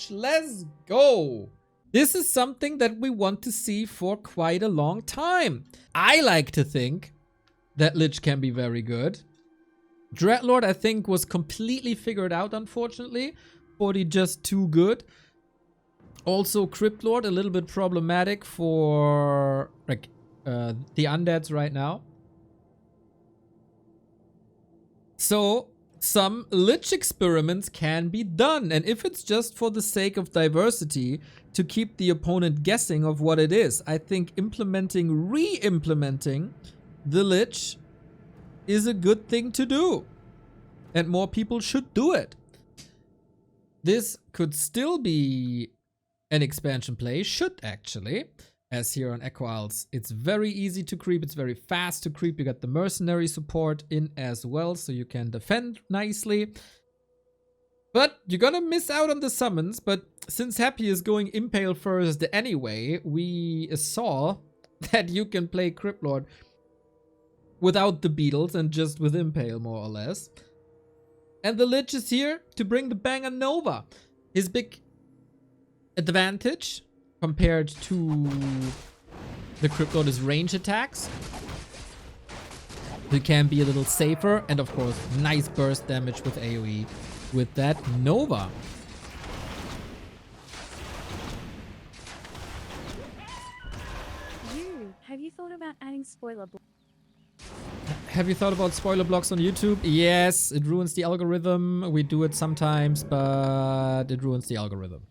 Lich. Let's go. This is something that we want to see for quite a long time. I like to think that Lich can be very good. Dreadlord, I think, was completely figured out, unfortunately. Forti just too good. Also, Cryptlord, a little bit problematic for like the undeads right now. So, some Lich experiments can be done. And if it's just for the sake of diversity, to keep the opponent guessing of what it is, I think re-implementing the Lich is a good thing to do. And more people should do it. This could still be an expansion play, should actually. As here on Echo Isles, it's very easy to creep, it's very fast to creep. You got the mercenary support in as well, so you can defend nicely. But you're gonna miss out on the summons, but since Happy is going Impale first anyway, we saw that you can play Cryptlord without the beetles and just with Impale, more or less. And the Lich is here to bring the Banger Nova. His big advantage compared to the Cryptlord is range attacks. It can be a little safer, and of course, nice burst damage with AoE with that Nova. Have you thought about adding spoiler blocks? Have you thought about spoiler blocks on YouTube? Yes, it ruins the algorithm. We do it sometimes, but it ruins the algorithm.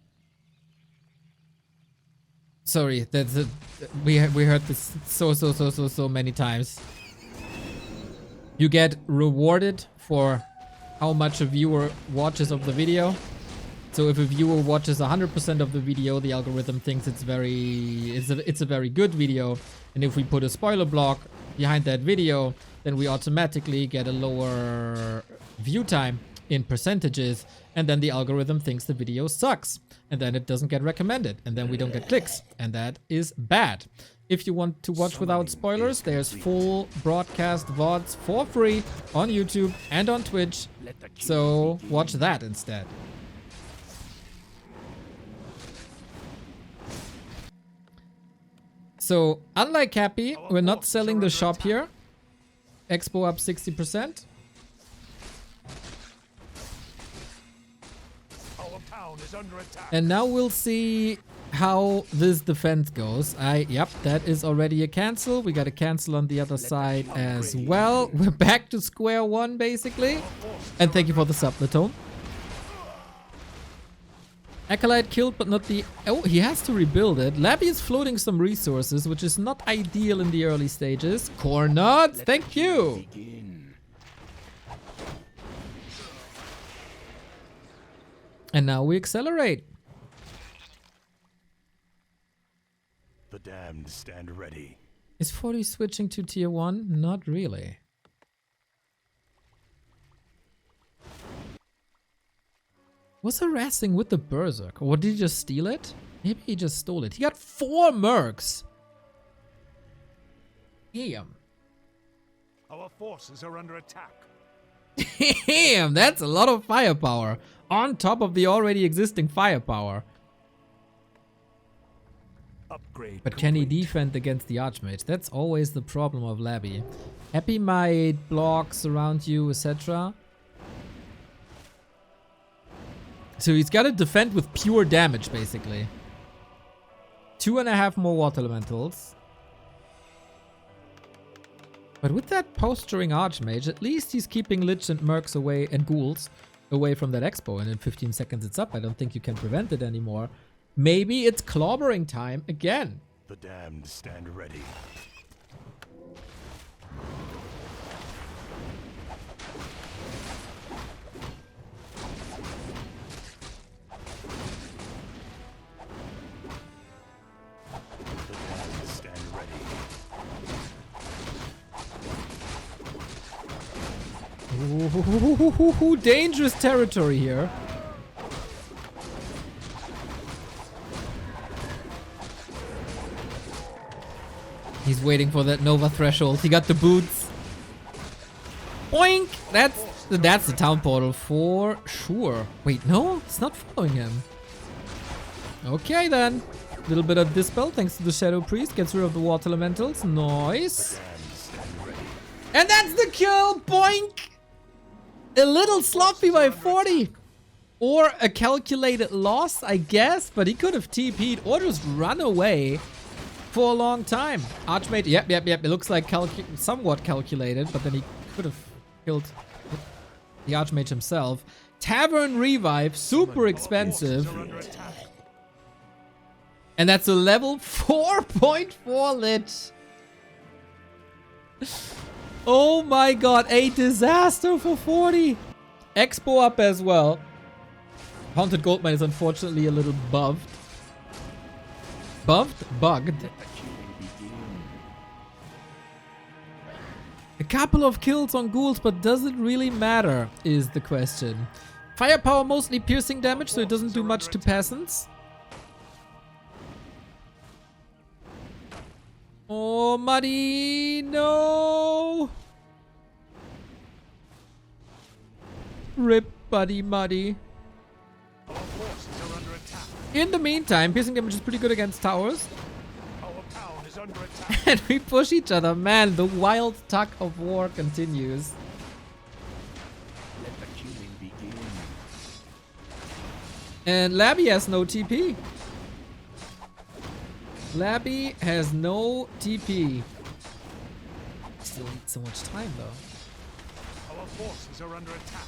Sorry, that's a, we heard this so many times. You get rewarded for how much a viewer watches of the video. So if a viewer watches 100% of the video, the algorithm thinks it's a very good video. And if we put a spoiler block behind that video, then we automatically get a lower view time in percentages, and then the algorithm thinks the video sucks, and then it doesn't get recommended, and then we don't get clicks, and that is bad. If you want to watch without spoilers, there's full broadcast VODs for free on YouTube and on Twitch, so watch that instead. So, unlike Happy, we're not selling the shop here. Expo up 60%. And now we'll see how this defense goes. Yep, that is already a cancel. We got a cancel on the other side as well. We're back to square one, basically. And thank you for the sub, Latone. Acolyte killed, but not the... Oh, he has to rebuild it. Laby is floating some resources, which is not ideal in the early stages. Core nuts, thank you. And now we accelerate. The damned stand ready. Is Forti switching to tier 1? Not really. Was harassing with the Berserk, or did he just steal it? Maybe he just stole it. He got 4 mercs. Damn. Our forces are under attack. Damn, that's a lot of firepower on top of the already existing firepower. Upgrade but can he defend against the Archmage? That's always the problem of Laby. Happy might blocks around you, etc. So he's got to defend with pure damage, basically. 2.5 more water elementals. But with that posturing Archmage, at least he's keeping Lich and Mercs away, and Ghouls away from that Expo. And in 15 seconds it's up. I don't think you can prevent it anymore. Maybe it's clobbering time again. The damned stand ready. Ooh, dangerous territory here. He's waiting for that Nova threshold. He got the boots. Boink! That's the town portal for sure. Wait, no, it's not following him. Okay then. Little bit of dispel thanks to the Shadow Priest. Gets rid of the water elementals. Nice. And that's the kill. Boink. A little sloppy by Forti. Or a calculated loss, I guess. But he could have TP'd or just run away for a long time. Archmage. Yep. It looks like somewhat calculated. But then he could have killed the Archmage himself. Tavern Revive. Super expensive. And that's a level 4.4 lich. Oh my god, a disaster for Forti. Expo up as well. Haunted Goldmine is unfortunately a little buffed. Bugged. A couple of kills on ghouls, but does it really matter, is the question. Firepower mostly piercing damage, so it doesn't do much to peasants. Oh, Muddy, no! Rip, buddy, Muddy. Our forces are under attack. In the meantime, piercing damage is pretty good against towers. Our town is under attack. And we push each other. Man, the wild tug of war continues. Let the killing begin. And Laby has no TP. Laby has no TP. Still need so much time though. Our forces are under attack.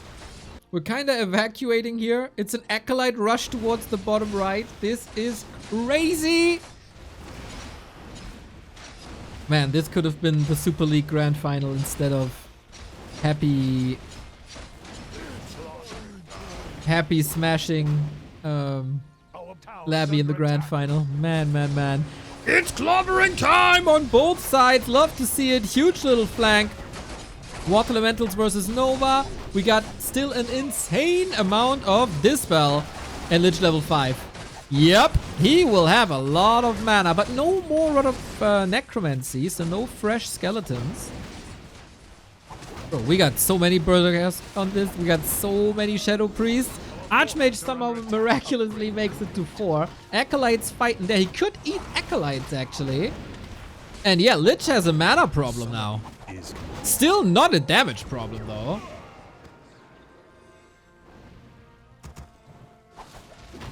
We're kind of evacuating here. It's an Acolyte rush towards the bottom right. This is crazy. Man, this could have been the Super League Grand Final instead of happy smashing Laby in the Grand Final. Man. It's clobbering time on both sides. Love to see it. Huge little flank. Water Elementals versus Nova. We got still an insane amount of Dispel. And Lich level 5. Yep, he will have a lot of mana. But no more Rod of Necromancy. So no fresh skeletons. Bro, we got so many Berserkers on this. We got so many Shadow Priests. Archmage somehow miraculously makes it to 4. Acolytes fighting there. He could eat Acolytes, actually. And yeah, Lich has a mana problem now. Still not a damage problem, though.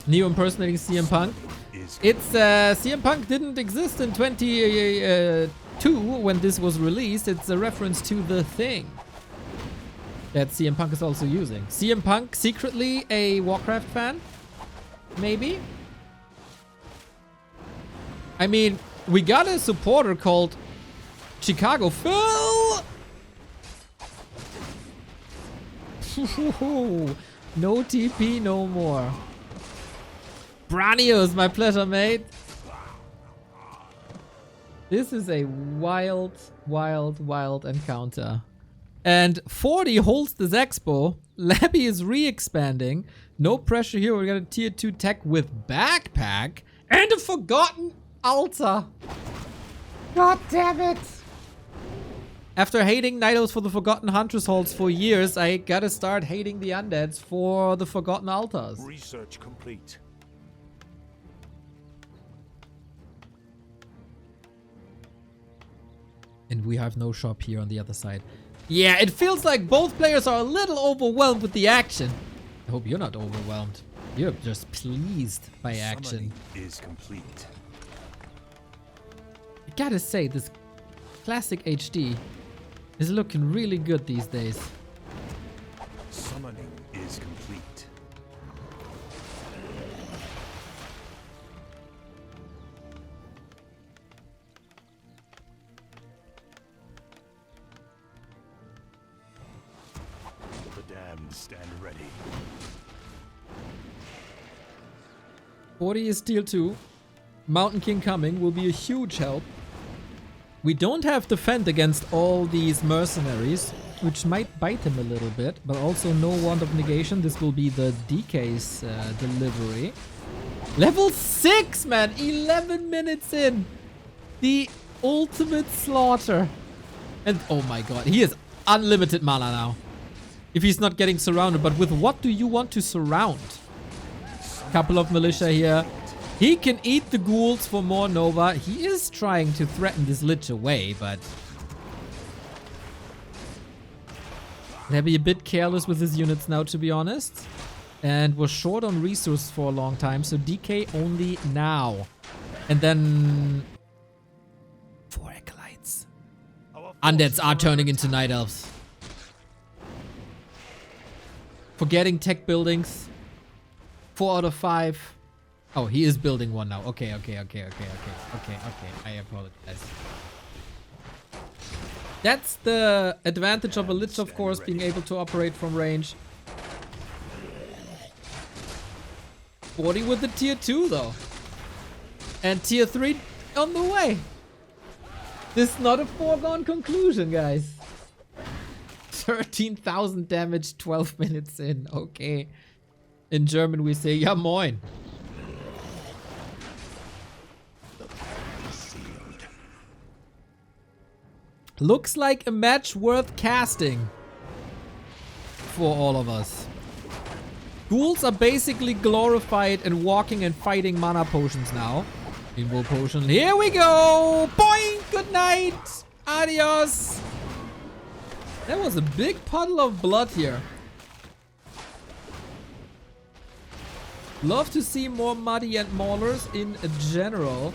Neo impersonating CM Punk. It's CM Punk didn't exist in 22 when this was released. It's a reference to The Thing that CM Punk is also using. CM Punk secretly a Warcraft fan? Maybe? I mean, we got a supporter called Chicago Phil! No TP, no more. Branios, my pleasure, mate. This is a wild encounter. And Forti holds this expo. Laby is re-expanding. No pressure here. We got a tier 2 tech with backpack. And a forgotten altar. God damn it. After hating Nidos for the Forgotten Huntress Halls for years, I gotta start hating the undeads for the Forgotten Altars. Research complete. And we have no shop here on the other side. Yeah, it feels like both players are a little overwhelmed with the action. I hope you're not overwhelmed. You're just pleased by action. Summoning is complete. I gotta say, this classic HD is looking really good these days. Summoning is complete. The damned stand ready. Forti is tier 2. Mountain King coming will be a huge help. We don't have defend against all these mercenaries, which might bite him a little bit, but also no Wand of Negation. This will be the DK's delivery. Level 6, man! 11 minutes in! The ultimate slaughter. And oh my god, he has unlimited mana now. If he's not getting surrounded, but with what do you want to surround? Couple of militia here. He can eat the ghouls for more Nova. He is trying to threaten this Lich away, but... Laby a bit careless with his units now, to be honest. And was short on resources for a long time, so DK only now. And then... 4 Acolytes. Undeads are turning into Night Elves. Forgetting tech buildings. 4 out of 5. Oh, he is building one now. Okay. I apologize. That's the advantage of a Lich, of course, being able to operate from range. Forti with the tier 2, though. And tier 3 on the way. This is not a foregone conclusion, guys. 13,000 damage, 12 minutes in. Okay. In German, we say, ja moin. Looks like a match worth casting for all of us. Ghouls are basically glorified and walking and fighting mana potions now. Invo potion. Here we go! Boing! Good night! Adios! That was a big puddle of blood here. Love to see more Muddy and Maulers in general.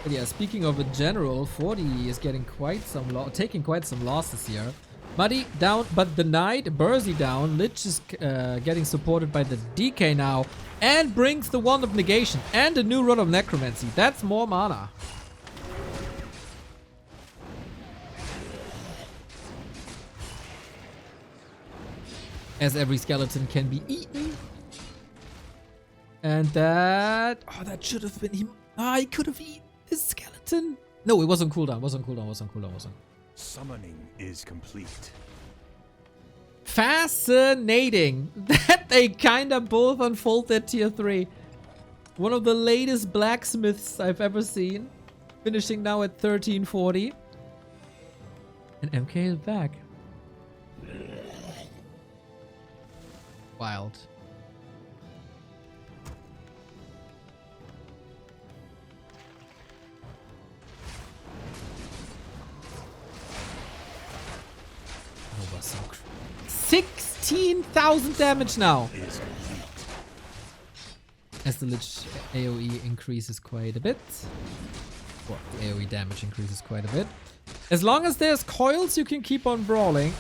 But yeah, speaking of a general, Forti is getting quite some taking quite some losses here. Muddy down, but the Knight, Bursey down. Lich is getting supported by the DK now. And brings the Wand of Negation and a new Rod of Necromancy. That's more mana. As every skeleton can be eaten. And that... Oh, that should have been him. Ah, he could have eaten this skeleton. No, it wasn't cooldown. Wasn't cooldown. Summoning is complete. Fascinating that they kinda both unfold their tier 3. One of the latest blacksmiths I've ever seen. Finishing now at 1340. And MK is back. Wild. Nova so 16,000 damage now. As the Lich AoE increases quite a bit. Well, the AoE damage increases quite a bit. As long as there's coils, you can keep on brawling.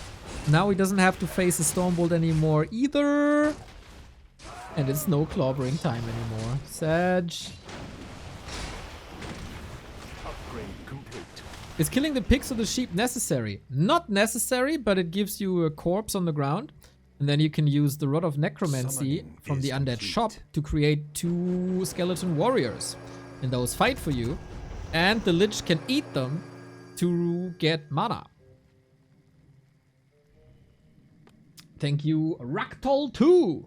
Now he doesn't have to face a Stormbolt anymore either. And it's no clobbering time anymore. Sag. Upgrade complete. Is killing the pigs or the sheep necessary? Not necessary, but it gives you a corpse on the ground. And then you can use the Rod of Necromancy Summoning from the Undead complete. shop to create 2 skeleton warriors. And those fight for you. And the Lich can eat them to get mana. Thank you, Raktol 2.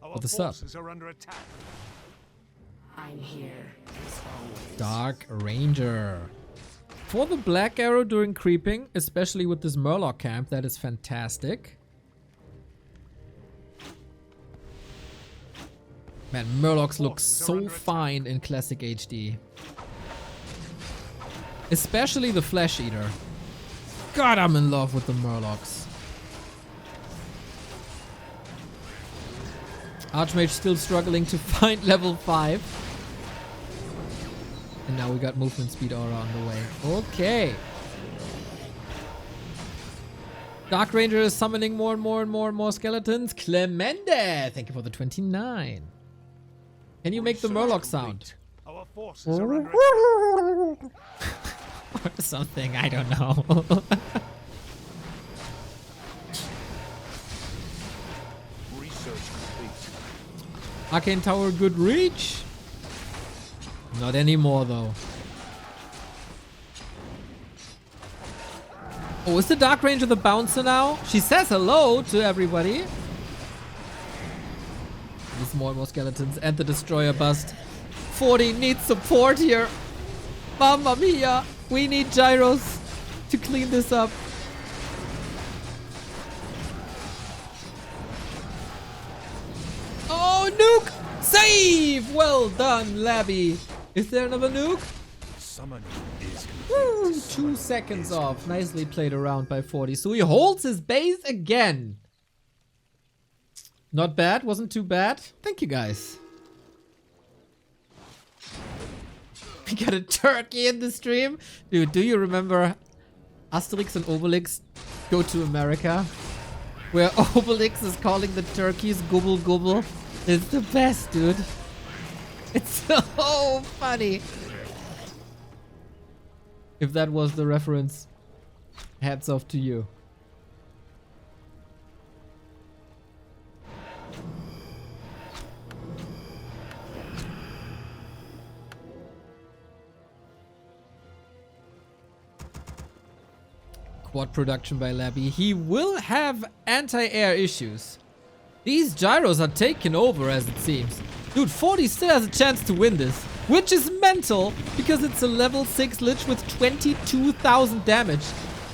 Our What is up? forces are under attack. I'm here as always. Dark Ranger. For the Black Arrow during creeping, especially with this Murloc camp, that is fantastic. Man, Murlocs look so fine in Classic HD. Especially the Flesh Eater. God, I'm in love with the Murlocs. Archmage still struggling to find level 5. And now we got movement speed aura on the way. Okay. Dark Ranger is summoning more and more skeletons. Clemende, thank you for the 29. Can you make the Murloc sound? Our forces are under attack. Or something, I don't know. Research complete. Arcane Tower, good reach. Not anymore, though. Oh, is the Dark Ranger the bouncer now? She says hello to everybody. There's more and more skeletons and the Destroyer bust. Forti needs support here. Mamma mia. We need gyros to clean this up. Oh, nuke! save! Well done, Laby. Is there another nuke? Summoning is Woo, complete. 2 seconds off. Nicely played around by Forti. So he holds his base again. Not bad. Wasn't too bad. Thank you, guys. We got a turkey in the stream. Dude, do you remember Asterix and Obelix Go to America? Where Obelix is calling the turkeys gobble gobble. It's the best, dude. It's so funny. If that was the reference, hats off to you. Quad production by Laby. He will have anti-air issues. These gyros are taking over as it seems. Dude, Forti still has a chance to win this. Which is mental because it's a level 6 Lich with 22,000 damage.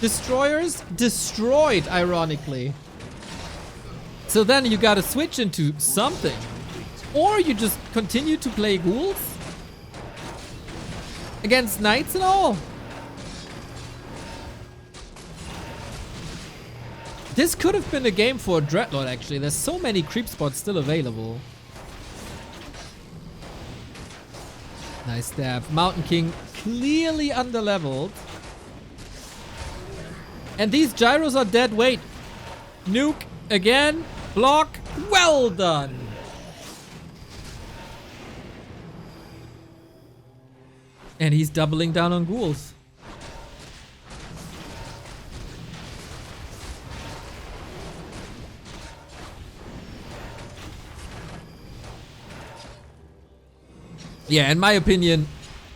Destroyers destroyed, ironically. So then you gotta switch into something. Or you just continue to play ghouls. Against knights and all. This could have been a game for a Dreadlord, actually. There's so many creep spots still available. Nice stab. Mountain King clearly underleveled. And these gyros are dead weight. Nuke again. Block. Well done. And he's doubling down on ghouls. Yeah, in my opinion,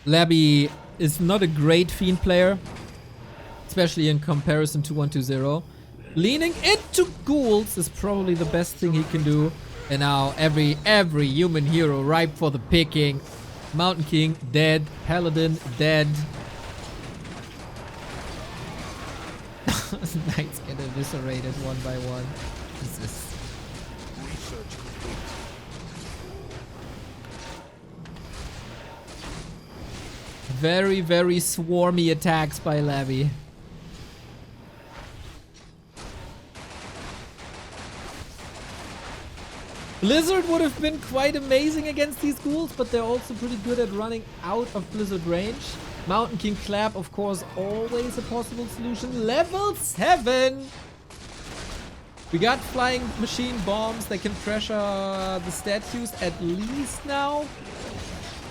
Laby is not a great Fiend player, especially in comparison to 120. Leaning into ghouls is probably the best thing he can do. And now every human hero ripe for the picking. Mountain King dead, Paladin dead. Knights get eviscerated one by one. This is Research complete. very, very swarmy attacks by Laby. Blizzard would have been quite amazing against these ghouls, but they're also pretty good at running out of Blizzard range. Mountain King Clap, of course, always a possible solution. Level 7! We got flying machine bombs that can pressure the statues at least now.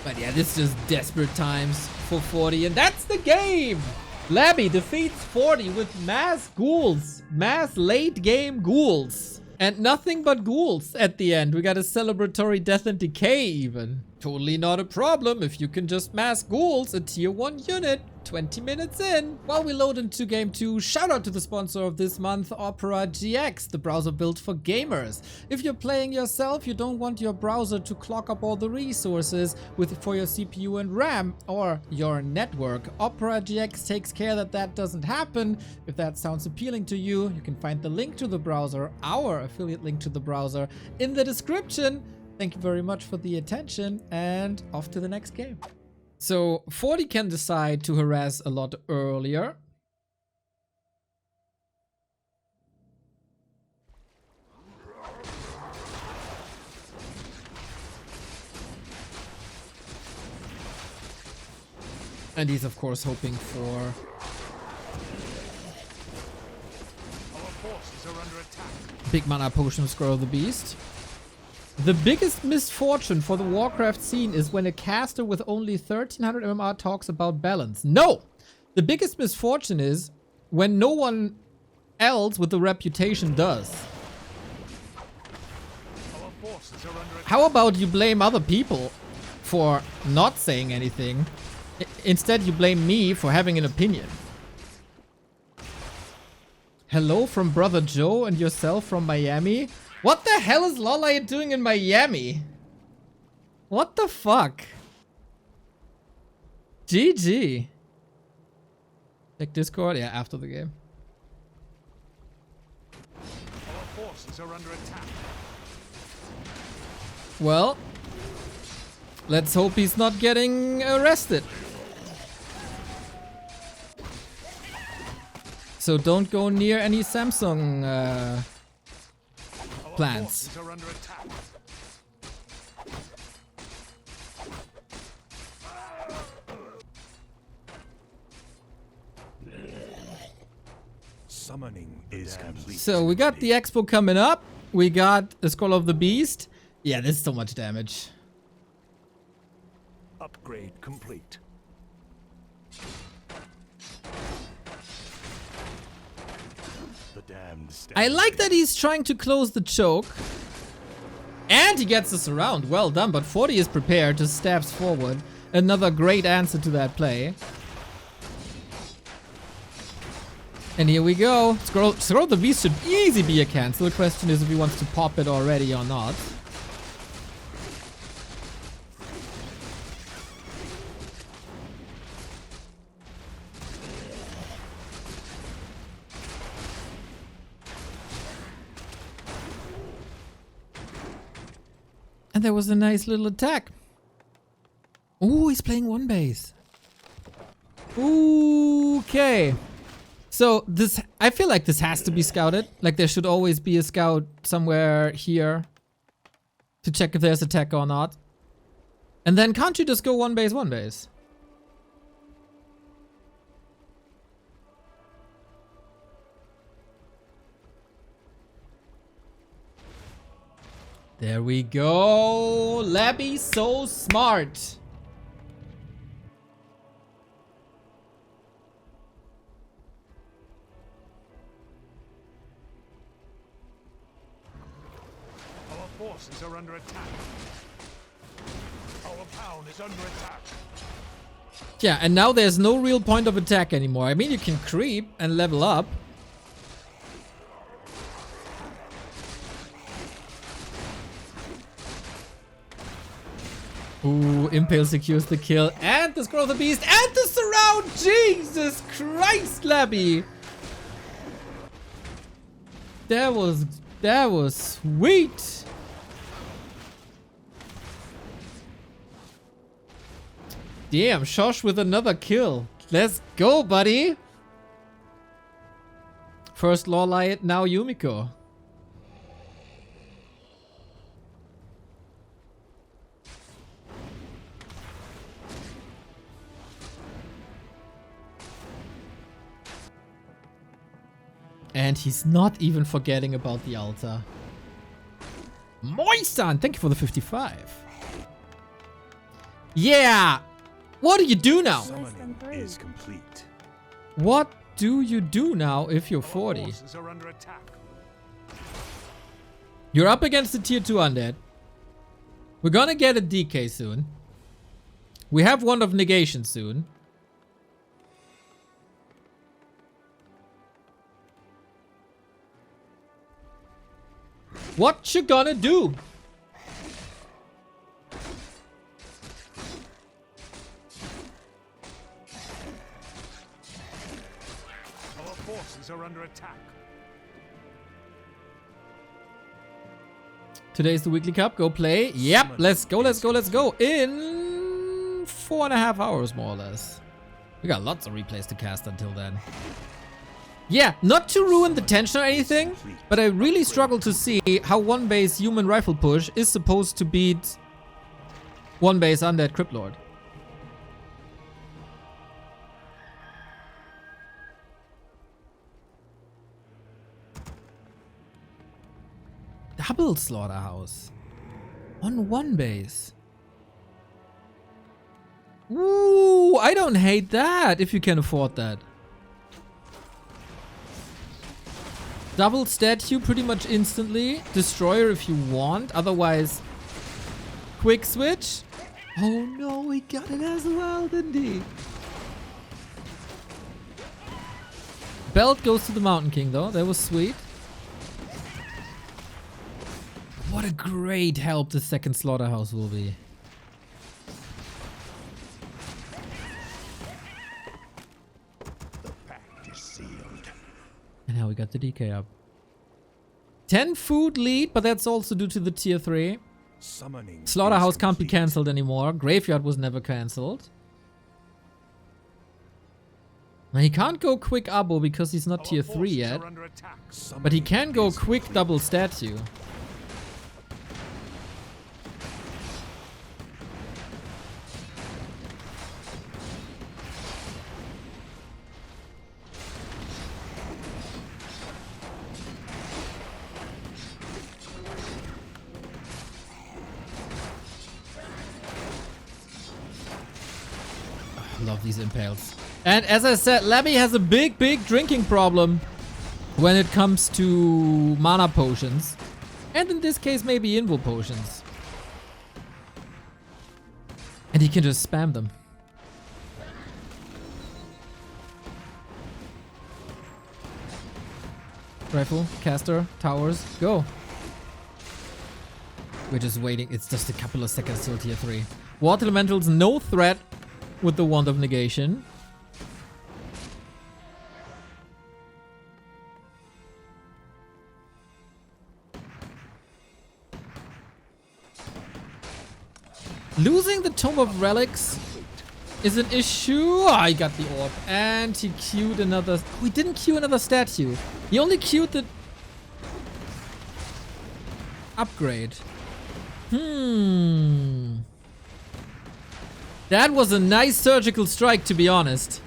But yeah, this is just desperate times for Forti, and that's the game! Laby defeats Forti with mass ghouls. Mass late game ghouls. And nothing but ghouls at the end. We got a celebratory death and decay even. Totally not a problem if you can just mass ghouls a tier 1 unit 20 minutes in. While we load into game 2, shout out to the sponsor of this month, Opera GX, the browser built for gamers. If you're playing yourself, you don't want your browser to clog up all the resources for your CPU and RAM or your network. Opera GX takes care that that doesn't happen. If that sounds appealing to you, you can find the link to the browser, our affiliate link to the browser, in the description. Thank you very much for the attention, and off to the next game. So, Forti can decide to harass a lot earlier. And he's of course hoping for... Our forces are under attack. big mana potion Scroll of the Beast. The biggest misfortune for the Warcraft scene is when a caster with only 1300 MMR talks about balance. No! The biggest misfortune is when no one else with the reputation does. Our forces are under attack. How about you blame other people for not saying anything? Instead, you blame me for having an opinion. Hello from Brother Joe and yourself from Miami? What the hell is Lolite doing in Miami? What the fuck? GG. Check Discord? Yeah, after the game. Our forces are under attack. Well, Let's hope he's not getting arrested. So don't go near any Samsung plants. Forces are under attack. Summoning is complete. So we got the expo coming up. We got the Scroll of the Beast. Yeah, this is so much damage. Upgrade complete. The damned I like that he's trying to close the choke. And he gets us around. Well done, but Forti is prepared to stabs forward. Another great answer to that play. And here we go. Scroll of the Beast should easily be a cancel. The question is if he wants to pop it already or not. And there was a nice little attack. Ooh, he's playing one base. Okay. So this, I feel like this has to be scouted. Like there should always be a scout somewhere here to check if there's attack or not. And then can't you just go one base, one base? There we go. Laby, so smart. Our forces are under attack. Our town is under attack. Yeah, and now there's no real point of attack anymore. I mean, you can creep and level up. Ooh, Impale secures the kill. And the Scroll of the Beast. And the surround. Jesus Christ, Laby. That was sweet. Damn, Shosh with another kill. Let's go, buddy. First Lawlight, now Yumiko. And he's not even forgetting about the altar. Moistan, thank you for the 55. Yeah! What do you do now? Summoning is complete. What do you do now if you're 40? Forces are under attack. You're up against the tier 2 undead. We're gonna get a DK soon. We have one of negation soon. What you gonna do? Our forces are under attack. Today's the weekly cup. Go play. Yep. Let's go. Let's go. Let's go. In 4.5 hours, more or less. We got lots of replays to cast until then. Yeah, not to ruin the tension or anything, but I really struggle to see how one base human rifle push is supposed to beat one base undead Crypt Lord. Double slaughterhouse on one base. Ooh, I don't hate that if you can afford that. Double statue pretty much instantly. Destroyer if you want. Otherwise, quick switch. Oh no, he got it as well, didn't he? Belt goes to the Mountain King though. That was sweet. What a great help the second slaughterhouse will be. The pact is sealed. And now we got the DK up. 10 food lead, but that's also due to the tier 3. Summoning. Slaughterhouse is can't be complete. cancelled anymore. Graveyard was never cancelled. Now he can't go quick abo because he's not Our tier 3 forces yet. are under attack. But he Summoning can go is quick complete. double statue. Love these impales. And as I said, Laby has a big drinking problem when it comes to mana potions. And in this case, maybe invo potions. And he can just spam them. Rifle, caster, towers, go. We're just waiting. It's just a couple of seconds till tier 3. Water Elemental's no threat with the Wand of Negation. Losing the Tome of Relics is an issue. Oh, he got the orb. And he queued another... Oh, he didn't queue another statue. He only queued the... upgrade. That was a nice surgical strike, to be honest.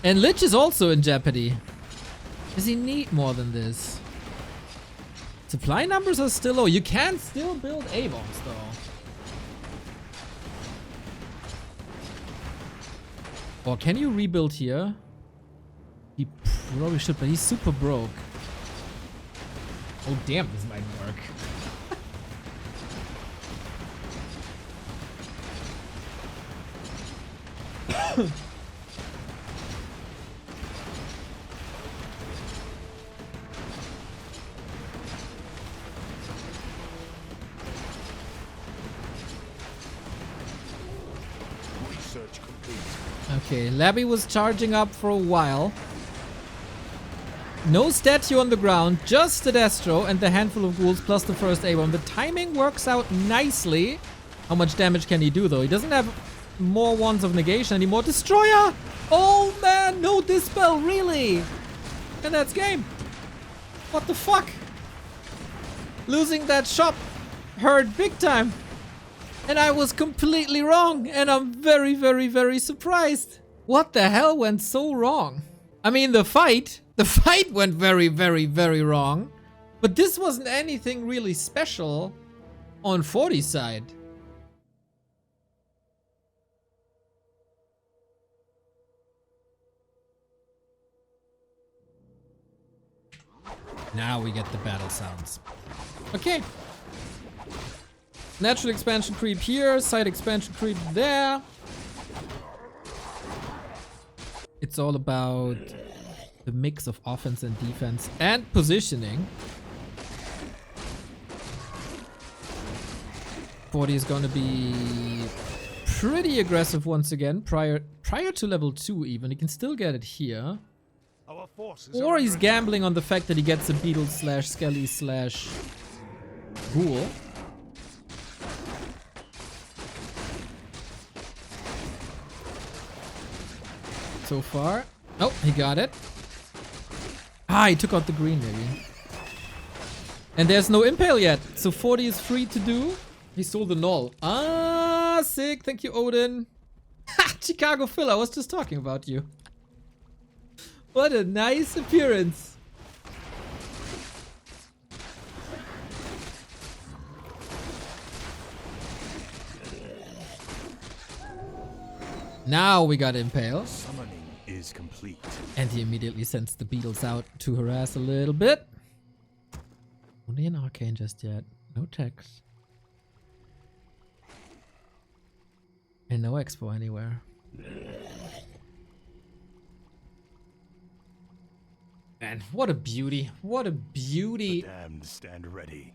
And Lich is also in jeopardy. Does he need more than this? Supply numbers are still low. You can still build A-bombs, though. Or can you rebuild here? He probably should, but he's super broke. Oh, damn, this might work. Research complete. Okay, Laby was charging up for a while. No statue on the ground, just the Destro and the handful of ghouls plus the first A-bomb. The timing works out nicely. How much damage can he do though? He doesn't have more Wands of Negation anymore. Destroyer! Oh man, no Dispel, really? And that's game. What the fuck? Losing that shop hurt big time. And I was completely wrong. And I'm very surprised. What the hell went so wrong? I mean, the fight went very wrong. But this wasn't anything really special on Forti's side. Now we get the battle sounds. Okay. Natural expansion creep here, side expansion creep there. It's all about the mix of offense and defense and positioning. Forti is gonna be pretty aggressive once again, prior to level 2 even. He can still get it here. Our forces Or are he's under gambling on the fact that he gets a beetle slash skelly slash ghoul. So far. Oh, he got it. Ah, he took out the green maybe. And there's no impale yet. So 40 is free to do. He stole the null. Ah, sick. Thank you, Odin. Ha! Chicago Phil, I was just talking about you. What a nice appearance. Now we got impale. Summoning is complete. And he immediately sends the beetles out to harass a little bit. Only an arcane just yet. No text. And no expo anywhere. Man, what a beauty. What a beauty. Damned stand ready.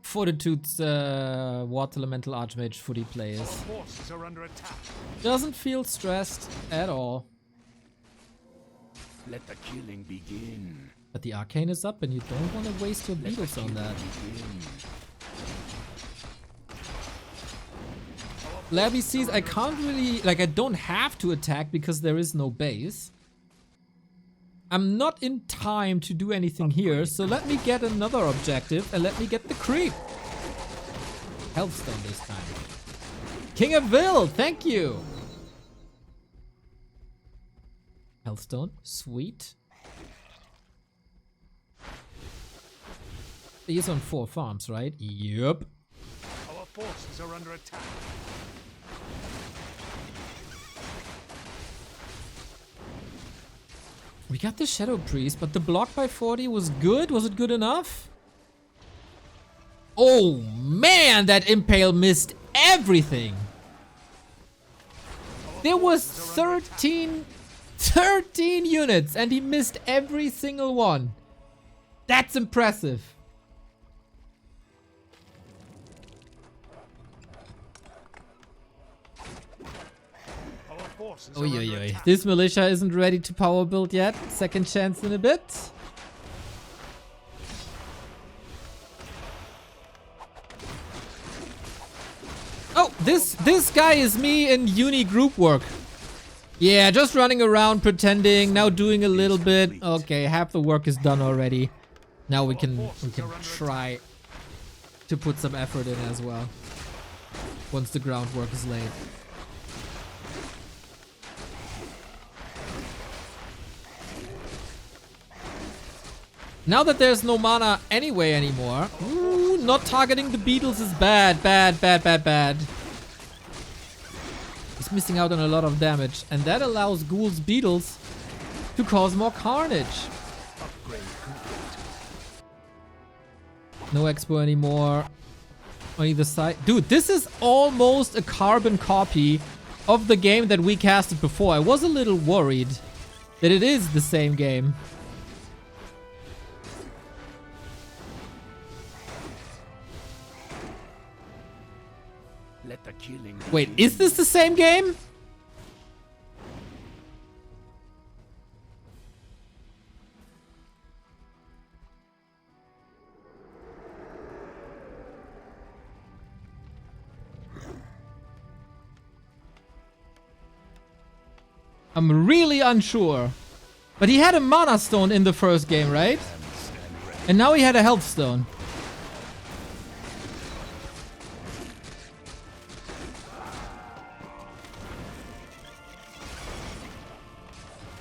Fortitude's Water Elemental Archmage footy Our plays. forces are under attack. Doesn't feel stressed at all. Let the killing begin. But the arcane is up and you don't want to waste your beetles on that. Laby sees I can't really, like, I don't have to attack because there is no base. I'm not in time to do anything here, so let me get another objective and let me get the creep. Healthstone this time. King of Vil, thank you. Healthstone, sweet. He's on 4 farms, right? Yup. Our forces are under attack. We got the Shadow Priest, but the block by Forti was good. Was it good enough? Oh man, that Impale missed everything. There was 13 units and he missed every single one. That's impressive. Oi, oi, oi. This militia isn't ready to power build yet. Second chance in a bit. Oh, this guy is me in uni group work. Yeah, just running around pretending, now doing a little bit. Okay, half the work is done already. Now we can try to put some effort in as well. Once the groundwork is laid. Now that there's no mana anyway anymore. Ooh, not targeting the beetles is bad, bad, bad, bad, bad. He's missing out on a lot of damage. And that allows Ghoul's beetles to cause more carnage. No expo anymore on either side. Dude, this is almost a carbon copy of the game that we casted before. I was a little worried that it is the same game. Let the killing Wait, is this the same game? I'm really unsure. But he had a mana stone in the first game, right? And now he had a health stone.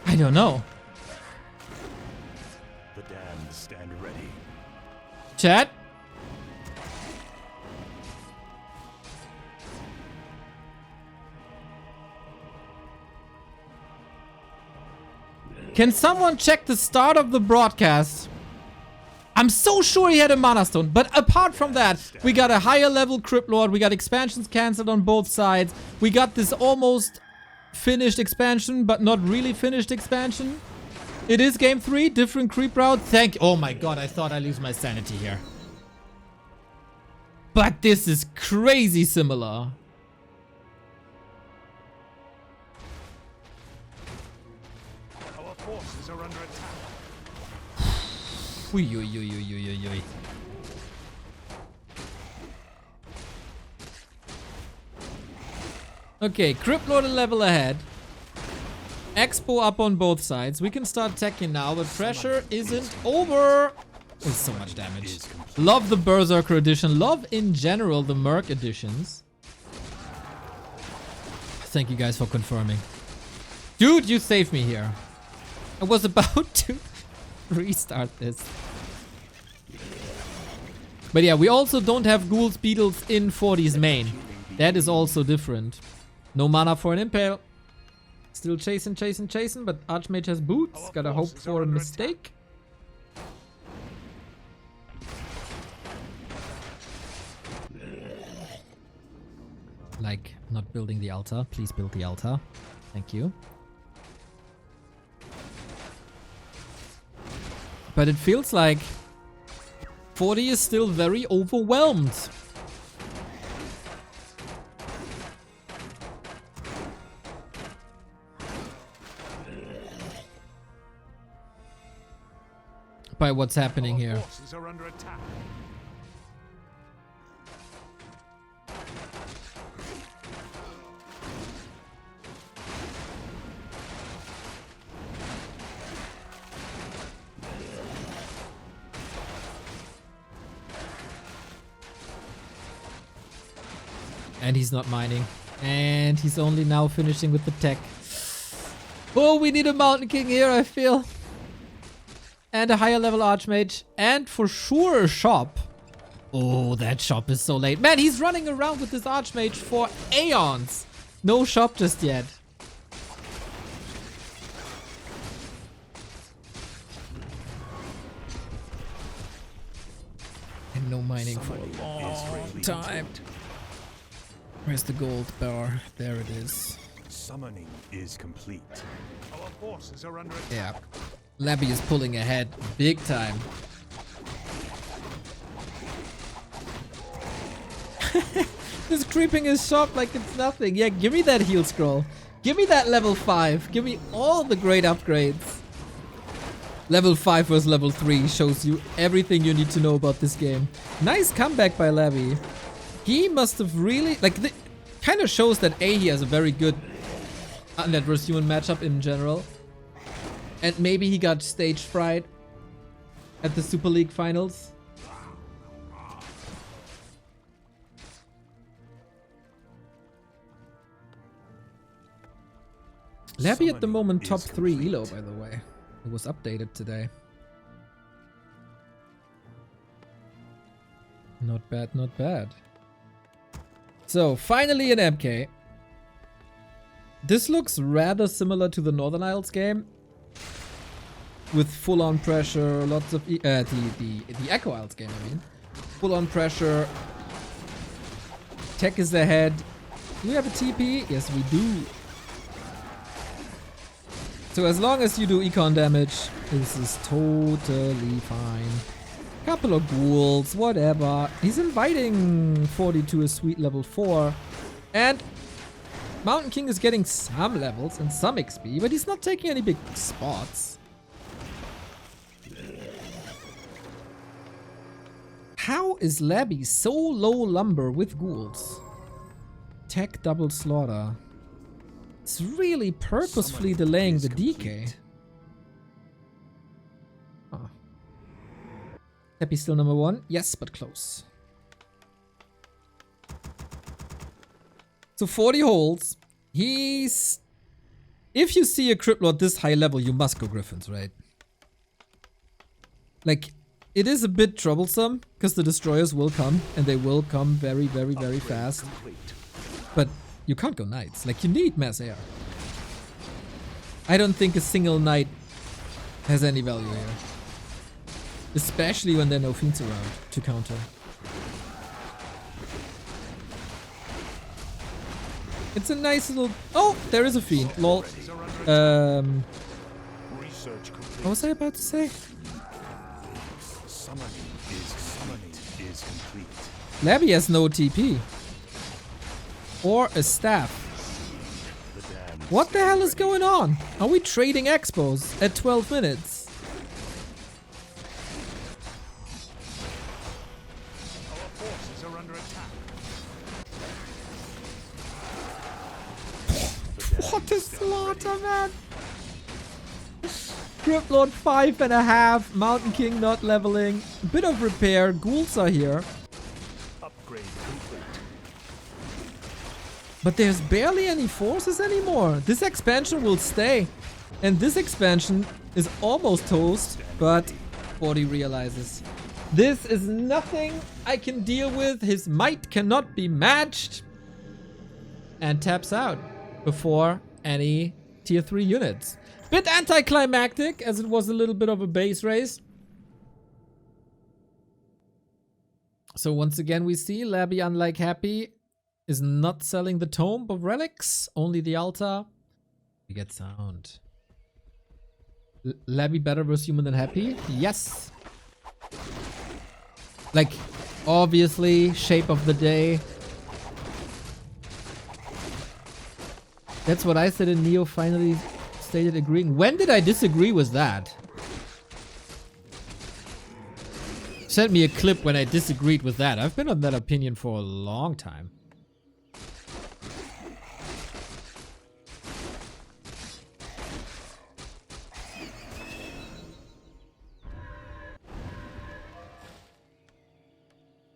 I don't know. The damned stand ready. Chat? Can someone check the start of the broadcast? I'm so sure he had a mana stone, but apart from that, we got a higher level Crypt Lord, we got expansions cancelled on both sides, we got this almost finished expansion, but not really finished expansion. It is game 3, different creep route. Oh my god, I thought I lose my sanity here. But this is crazy similar. Our forces are under attack. Ui, ui, ui, ui, ui, ui, ui. Okay, Crypt Lord a level ahead. Expo up on both sides. We can start teching now, but pressure isn't over. There's so much damage. Love the Berserker edition. Love in general the Merc editions. Thank you guys for confirming. Dude, you saved me here. I was about to restart this. But yeah, we also don't have Ghoul's Beetles in 40's main. That is also different. No mana for an Impale. Still chasing, chasing, chasing, but Archmage has boots. Gotta hope for a mistake. Like, not building the altar. Please build the altar. Thank you. But it feels like Forti is still very overwhelmed. By what's happening here. Forces are under attack. And he's not mining. And he's only now finishing with the tech. Oh, we need a Mountain King here, I feel. And a higher level Archmage. And for sure a shop. Oh, that shop is so late. Man, he's running around with this Archmage for aeons. No shop just yet. And no mining for a long time. Where's the gold bar? There it is. Summoning is complete. Our forces are under attack. Yeah. Laby is pulling ahead big time. Just creeping his shop like it's nothing. Yeah, give me that heal scroll. Give me that level 5. Give me all the great upgrades. Level 5 versus level 3 shows you everything you need to know about this game. Nice comeback by Laby. He must have really... like, kind of shows that A, he has a very good undead versus human matchup in general. And maybe he got stage fright at the Super League finals. Laby at the moment top 3 elo, by the way. It was updated today. Not bad, not bad. So, finally an MK. This looks rather similar to the Northern Isles game. With full-on pressure, lots of... the Echo Isles game, I mean. Full-on pressure. Tech is ahead. Do we have a TP? Yes, we do. So as long as you do econ damage, this is totally fine. Couple of ghouls, whatever. He's inviting Forti to a sweet level 4. And Mountain King is getting some levels and some XP, but he's not taking any big spots. How is Laby so low lumber with ghouls? Tech double slaughter. It's really purposefully delaying the DK. Huh. Happy still number 1? Yes, but close. So 40 holds. He's... if you see a Crypt Lord this high level, you must go Griffins, right? Like, it is a bit troublesome, because the destroyers will come, and they will come very, very, very fast. But you can't go knights. Like, you need mass air. I don't think a single knight has any value here. Especially when there are no fiends around to counter. It's a nice little... oh, there is a fiend. Lol. What was I about to say? Summoning is complete. Laby has no TP. Or a staff. What the hell is going on? Are we trading expos at 12 minutes? Our forces are under attack. What a slaughter, man! Crypt Lord 5.5, Mountain King not leveling. A bit of repair, ghouls are here. Upgrade complete. But there's barely any forces anymore. This expansion will stay. And this expansion is almost toast, but Forti realizes this is nothing I can deal with. His might cannot be matched. And taps out before any tier 3 units. Bit anticlimactic, as it was a little bit of a base race. So once again we see Laby, unlike Happy, is not selling the Tomb of Relics, only the altar. We get sound. Laby better versus human than Happy? Yes. Like, obviously, shape of the day. That's what I said, and Neo finally stated agreeing. When did I disagree with that? Sent me a clip when I disagreed with that. I've been on that opinion for a long time.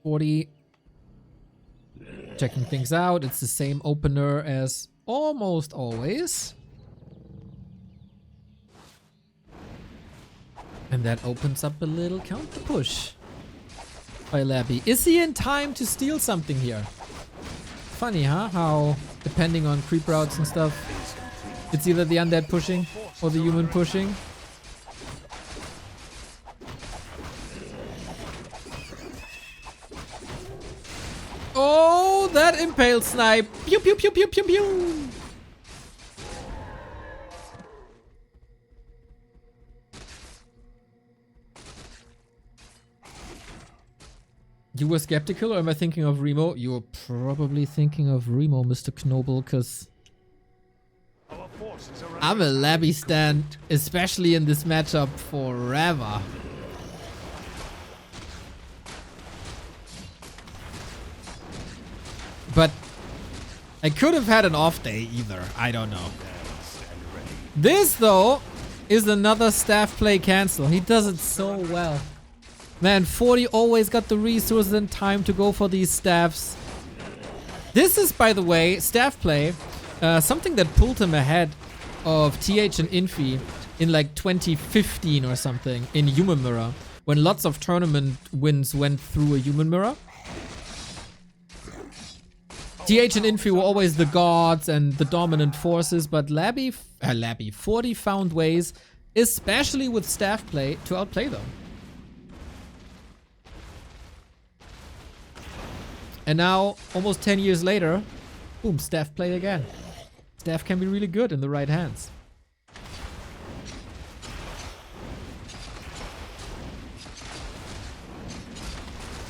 Forti checking things out. It's the same opener as almost always. And that opens up a little counter push by Laby. Is he in time to steal something here? Funny, huh? How, depending on creep routes and stuff, it's either the undead pushing or the human pushing. Oh, that impale snipe! Pew pew pew pew pew pew! You were skeptical, or am I thinking of Remo? You were probably thinking of Remo, Mr. Knoble, because I'm a Laby stand, especially in this matchup, forever. But I could have had an off day either. I don't know. This, though, is another staff play cancel. He does it so well. Man, Forti always got the resources and time to go for these staffs. This is, by the way, staff play, something that pulled him ahead of TH and Infi in like 2015 or something in Human Mirror, when lots of tournament wins went through a Human Mirror. TH and Infi were always the gods and the dominant forces, but Forti found ways, especially with staff play, to outplay them. And now, almost 10 years later, boom, staff play again. Staff can be really good in the right hands.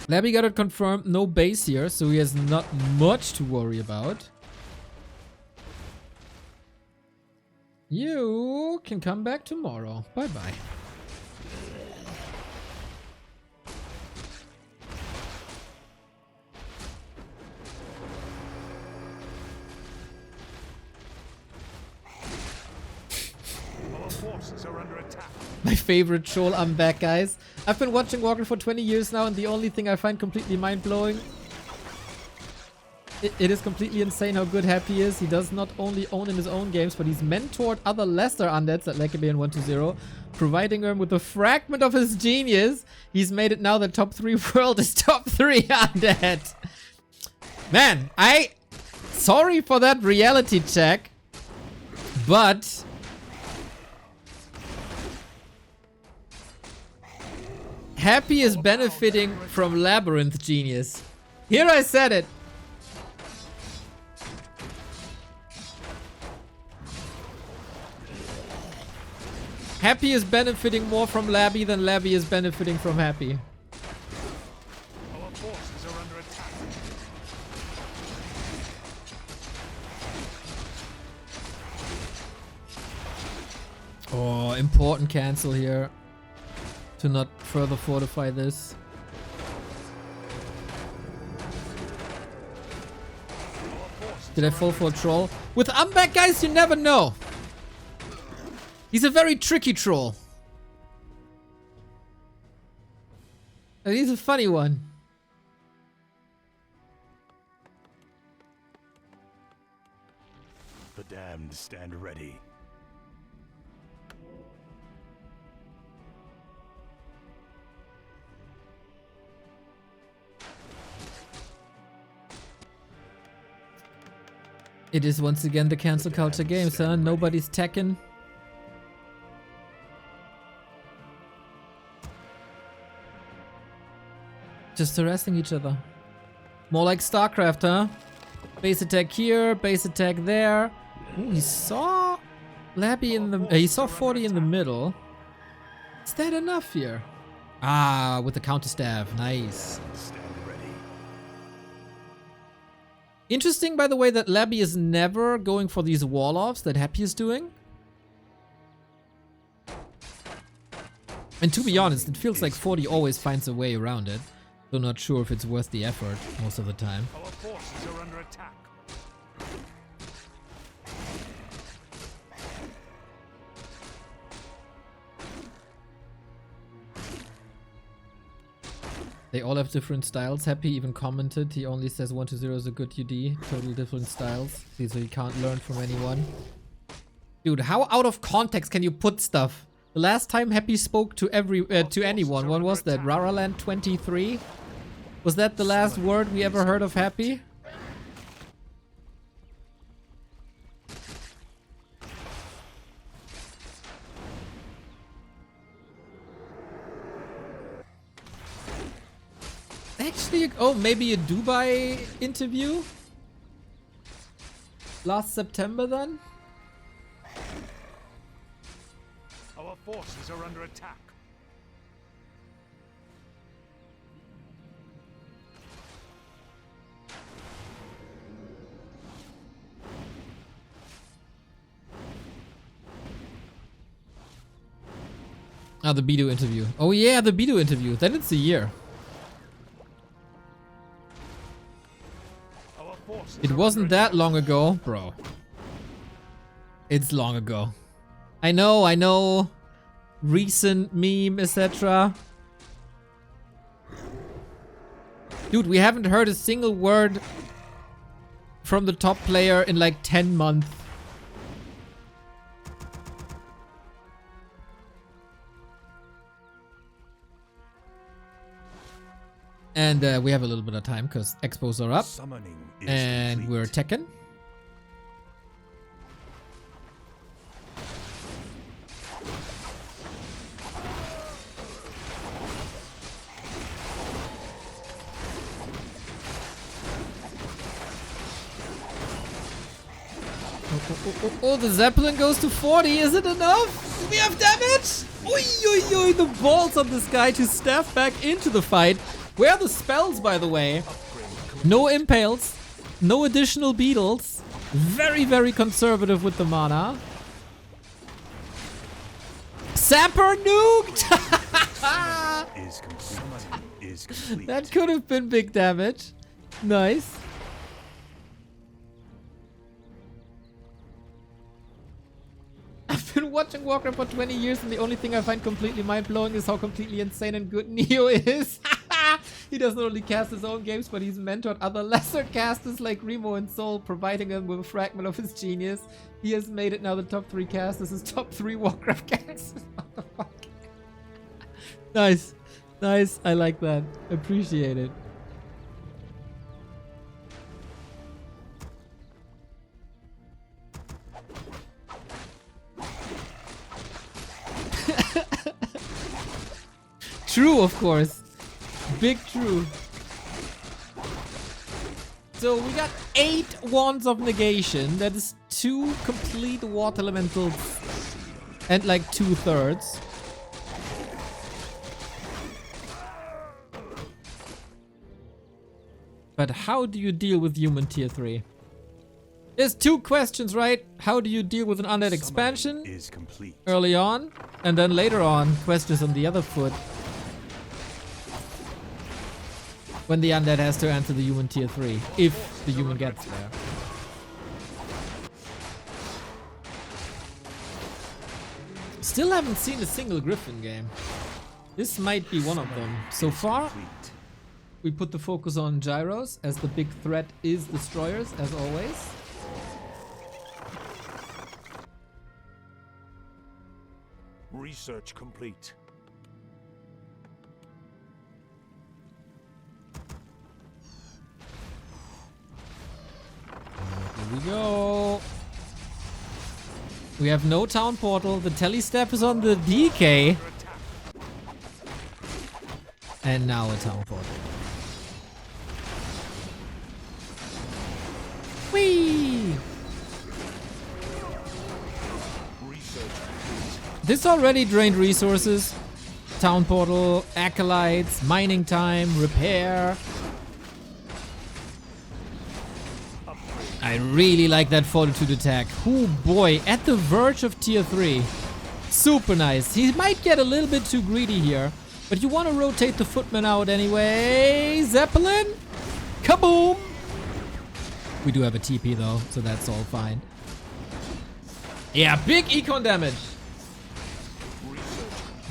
Laby got it confirmed, no base here, so he has not much to worry about. You can come back tomorrow. Bye-bye. My favorite troll, I'm back, guys. I've been watching Warcraft for 20 years now, and the only thing I find completely mind-blowing, it is completely insane how good Happy is. He does not only own in his own games, but he's mentored other lesser undeads at Laby and 120, providing them with a fragment of his genius. He's made it now that top 3 world is top 3 undead. Man, sorry for that reality check, but Happy is benefiting from Labyrinth genius. Here I said it. Happy is benefiting more from Laby than Laby is benefiting from Happy. Our forces are under attack. Oh, important cancel here. To not further fortify this. Did I fall for a troll? With Umback, guys, you never know. He's a very tricky troll. And he's a funny one. The damned stand ready. It is once again the cancel culture games, huh? Nobody's teching. Just harassing each other. More like StarCraft, huh? Base attack here, base attack there. Ooh, he saw Laby in the... he saw Forti in the middle. Is that enough here? Ah, with the counter staff. Nice. Interesting, by the way, that Laby is never going for these wall-offs that Happy is doing. And to be honest, it feels like Forti always finds a way around it. So not sure if it's worth the effort most of the time. Our forces are under attack. They all have different styles. Happy even commented. He only says 1-0 is a good UD. Total different styles. See, so you can't learn from anyone. Dude, how out of context can you put stuff? The last time Happy spoke to anyone, when was that? Raraland 23? Was that the last word we ever heard of Happy? Actually, oh, maybe a Dubai interview? Last September then? Our forces are under attack. Ah, the Bidu interview. Oh yeah, the Bidu interview. Then it's a year. Our forces It are wasn't under that attack. long ago, bro. It's long ago. I know. Recent meme, etc. Dude, we haven't heard a single word from the top player in like 10 months. And we have a little bit of time because expos are up. Summoning is And complete. we're Tekken. Oh, the Zeppelin goes to 40. Is it enough? Do we have damage? Oi, the balls on this guy to staff back into the fight. Where are the spells, by the way? No impales. No additional beetles. Very, very conservative with the mana. Sapper nuked! Is complete. Summoning is complete. That could have been big damage. Nice. I've been watching Warcraft for 20 years and the only thing I find completely mind-blowing is how completely insane and good Neo is. He doesn't only cast his own games, but he's mentored other lesser casters like Remo and Soul, providing them with a fragment of his genius. He has made it now the top 3 casters, his top 3 Warcraft casters. Nice. Nice. I like that. Appreciate it. True, of course. Big true. So we got 8 wands of negation. That is 2 complete water elementals and like 2/3. But how do you deal with human tier 3? There's 2 questions, right? How do you deal with an undead expansion Is complete. early on? And then later on, questions on the other foot. When the undead has to enter the human tier 3, if the human gets there. Still haven't seen a single Griffin game. This might be one of them. So far, Complete. we put the focus on gyros, as the big threat is destroyers, as always. Research complete. Here we go. We have no town portal. The telestep is on the DK. And now a town portal. Whee! Research complete. This already drained resources. Town portal, acolytes, mining time, repair. I really like that Fortitude attack. Oh boy, at the verge of tier 3. Super nice. He might get a little bit too greedy here, but you want to rotate the footman out anyway. Zeppelin, kaboom. We do have a TP though, so that's all fine. Yeah, big econ damage.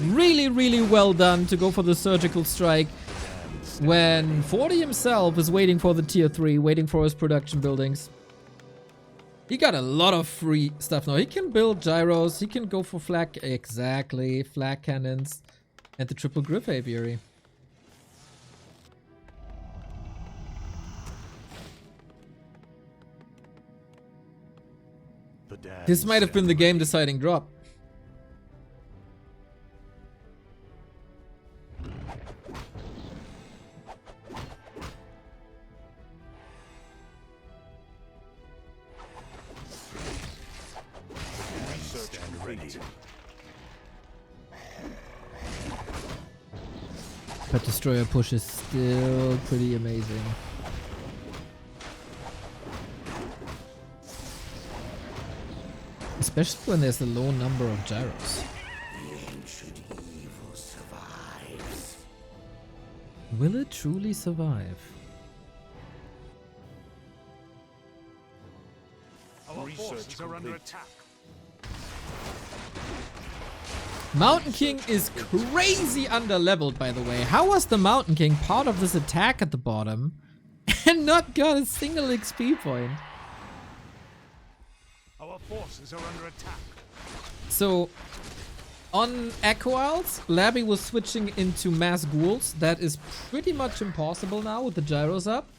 Really, really well done to go for the surgical strike. when Forti himself is waiting for the tier 3, waiting for his production buildings. He got a lot of free stuff now. He can build gyros. He can go for flak. Exactly. Flak cannons. And the triple griff aviary. This might have been the game deciding drop. But destroyer push is still pretty amazing. Especially when there's a low number of gyros. The ancient evil survives. Will it truly survive? Our forces are under attack. Mountain King is crazy underleveled, by the way. How was the Mountain King part of this attack at the bottom and not got a single XP point? Our forces are under attack. So, on Echo Owls, Laby was switching into mass ghouls. That is pretty much impossible now with the gyros up.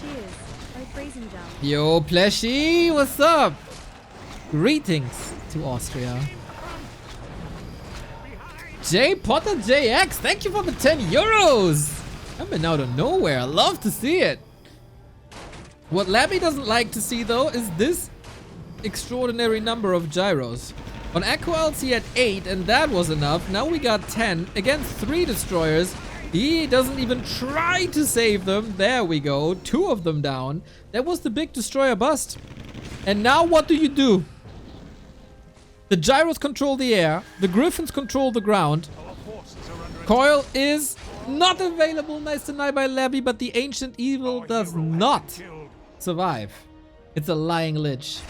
Cheers. Oh, praising jump. Yo, Pleshy, what's up? Greetings to Austria. J Potter JX, thank you for the 10 euros. Coming out of nowhere, I love to see it. What Laby doesn't like to see though is this extraordinary number of gyros. On Echo Owls he had 8 and that was enough. Now we got 10 against 3 destroyers. He doesn't even try to save them. There we go, 2 of them down. That was the big destroyer bust. And now what do? The gyros control the air, the griffins control the ground. Our forces are under attack. Coil is not available, nice deny by Laby, but the ancient evil Our does hero has not been killed. survive. It's a lying lich.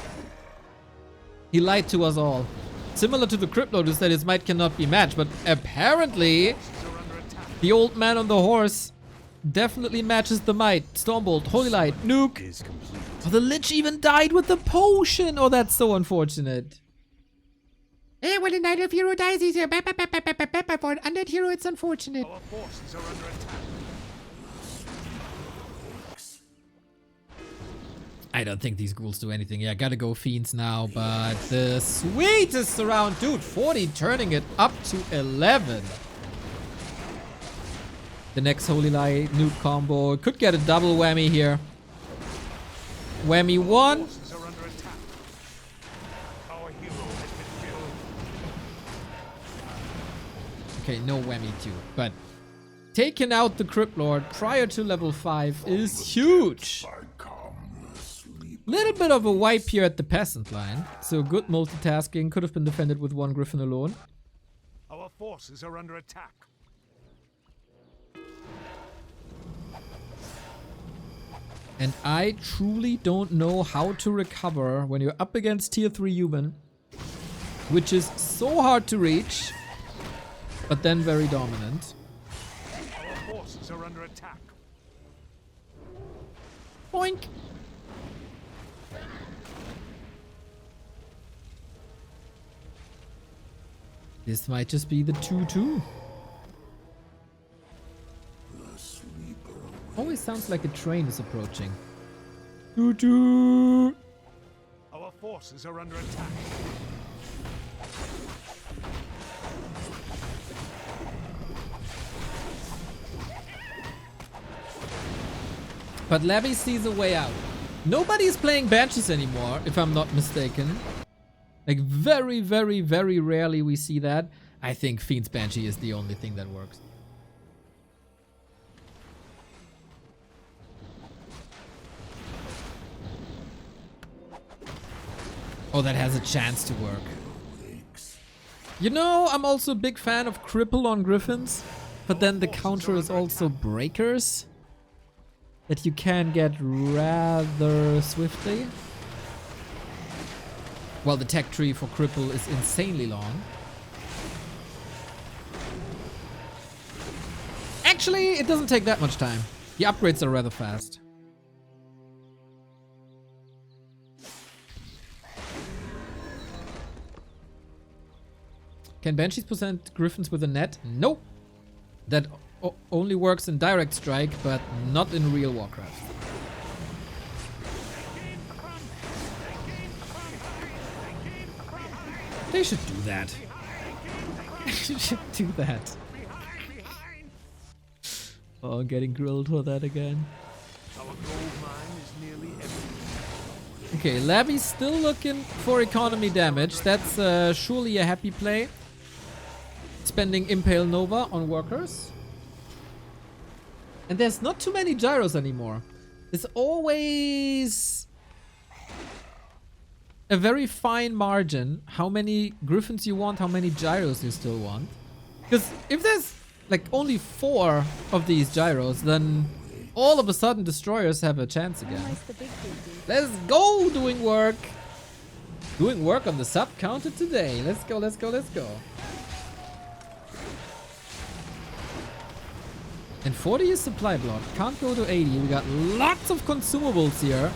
He lied to us all. Similar to the Crypt Lotus that his might cannot be matched, but apparently Forces are under attack. the old man on the horse definitely matches the might. Stormbolt, Holy Light, Nuke. Is complete. Oh, the lich even died with the potion. Oh, that's so unfortunate. When a Knight of Hero dies, he's here. For an undead hero, it's unfortunate. Our forces are under attack. I don't think these ghouls do anything. Yeah, gotta go Fiends now, but the sweetest surround. Dude, Forti turning it up to 11. The next Holy Light, Nuke combo. Could get a double whammy here. Whammy 1. Forces are under attack. Our hero has been killed. Okay, no whammy 2, but taking out the Crypt Lord prior to level 5 is huge. Little bit of a wipe here at the peasant line. So good multitasking. Could have been defended with 1 griffin alone. Our forces are under attack. And I truly don't know how to recover when you're up against tier 3 human, which is so hard to reach, but then very dominant. Our forces are under attack. Boink! This might just be the 2-2. Always sounds like a train is approaching. 2-2! Our forces are under attack. But Laby sees a way out. Nobody's playing Banshees anymore, if I'm not mistaken. Like very, very, very rarely we see that. I think Fiend's Banshee is the only thing that works. Oh, that has a chance to work. You know, I'm also a big fan of cripple on griffins, but then the counter is also breakers that you can get rather swiftly. While the tech tree for cripple is insanely long. Actually, it doesn't take that much time. The upgrades are rather fast. Can Banshees present griffins with a net? Nope. That only works in direct strike, but not in real Warcraft. They should do that. They should do that. Oh, getting grilled for that again. Our gold mine is nearly empty. Okay, Laby's still looking for economy damage. That's surely a happy play. Spending Impale Nova on workers. And there's not too many gyros anymore. There's always a very fine margin how many griffins you want, how many gyros you still want. Because if there's like only 4 of these gyros, then all of a sudden destroyers have a chance again. Let's go doing work. Doing work on the sub counter today. Let's go, let's go, let's go. And 40 is supply block. Can't go to 80. We got lots of consumables here.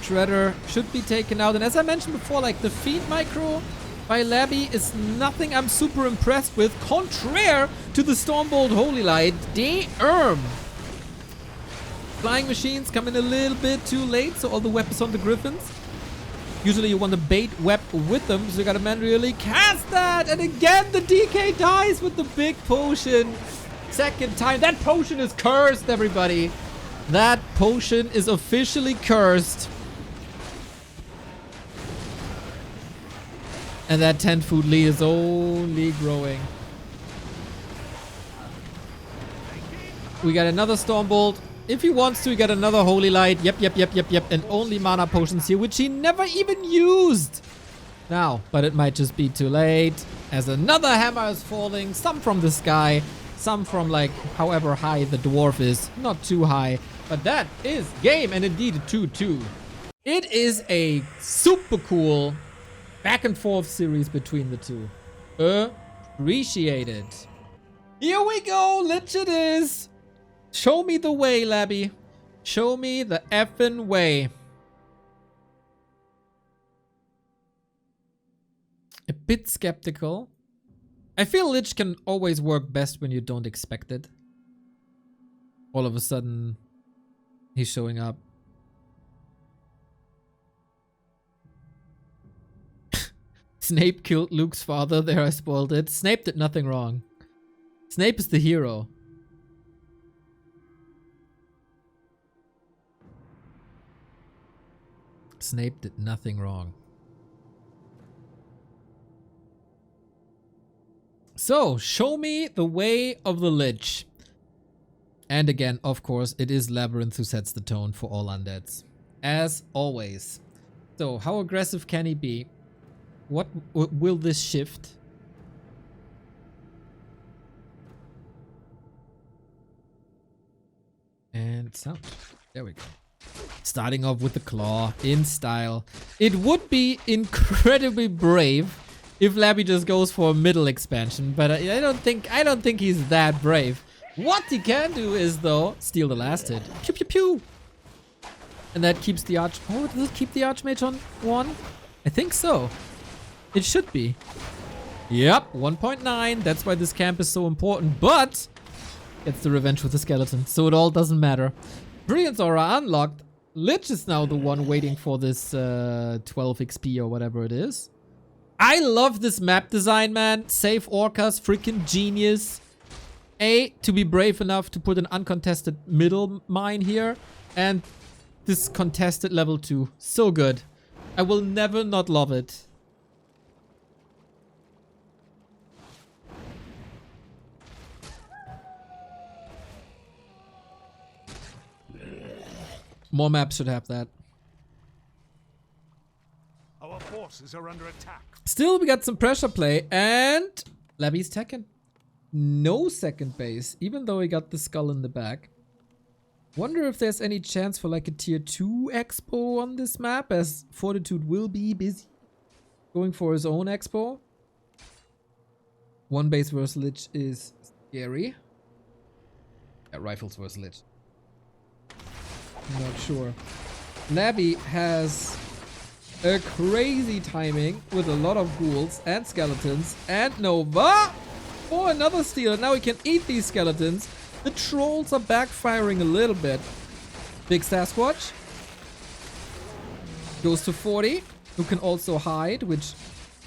Shredder should be taken out. And as I mentioned before, like the feed micro by Laby is nothing I'm super impressed with. Contraire to the Stormbolt Holy Light. Damn. Flying machines come in a little bit too late. So all the weapons on the Griffins. Usually you want to bait web with them. So you gotta manually cast that. And again the DK dies with the big potion. Second time. That potion is cursed, everybody. That potion is officially cursed. And that 10 food lead is only growing. We got another Stormbolt. If he wants to, he got another Holy Light. Yep. And only mana potions here, which he never even used. Now, but it might just be too late. As another hammer is falling. Some from the sky. Some from like however high the dwarf is. Not too high. But that is game. And indeed a 2-2. It is a super cool back and forth series between the two. Appreciate it. Here we go. Lich it is. Show me the way, Laby. Show me the effing way. A bit skeptical. I feel Lich can always work best when you don't expect it. All of a sudden, he's showing up. Snape killed Luke's father. There, I spoiled it. Snape did nothing wrong. Snape is the hero. Snape did nothing wrong. So, show me the way of the Lich. And again, of course, it is LabyRinth who sets the tone for all undeads. As always. So, how aggressive can he be? What will this shift? And sound. There we go. Starting off with the claw in style. It would be incredibly brave if Laby just goes for a middle expansion, but I don't think he's that brave. What he can do is though steal the last hit. Pew pew pew. And that keeps the arch. Oh, does it keep the archmage on 1? I think so. It should be. Yep, 1.9. That's why this camp is so important. But gets the revenge with the skeleton, so it all doesn't matter. Brilliance Aura unlocked. Lich is now the one waiting for this 12 XP or whatever it is. I love this map design, man. Save Orcas, freaking genius. To be brave enough to put an uncontested middle mine here. And this contested level 2. So good. I will never not love it. More maps should have that. Our forces forces are under attack. Still, we got some pressure play, and Laby's second. No second base, even though he got the skull in the back. Wonder if there's any chance for like a tier 2 expo on this map, as Fortitude will be busy going for his own expo. One base versus Lich is scary. Yeah, rifles versus Lich. I'm not sure. Laby has a crazy timing with a lot of ghouls and skeletons and Nova for another steal. Now he can eat these skeletons. The trolls are backfiring a little bit. Big Sasquatch goes to 40, who can also hide, which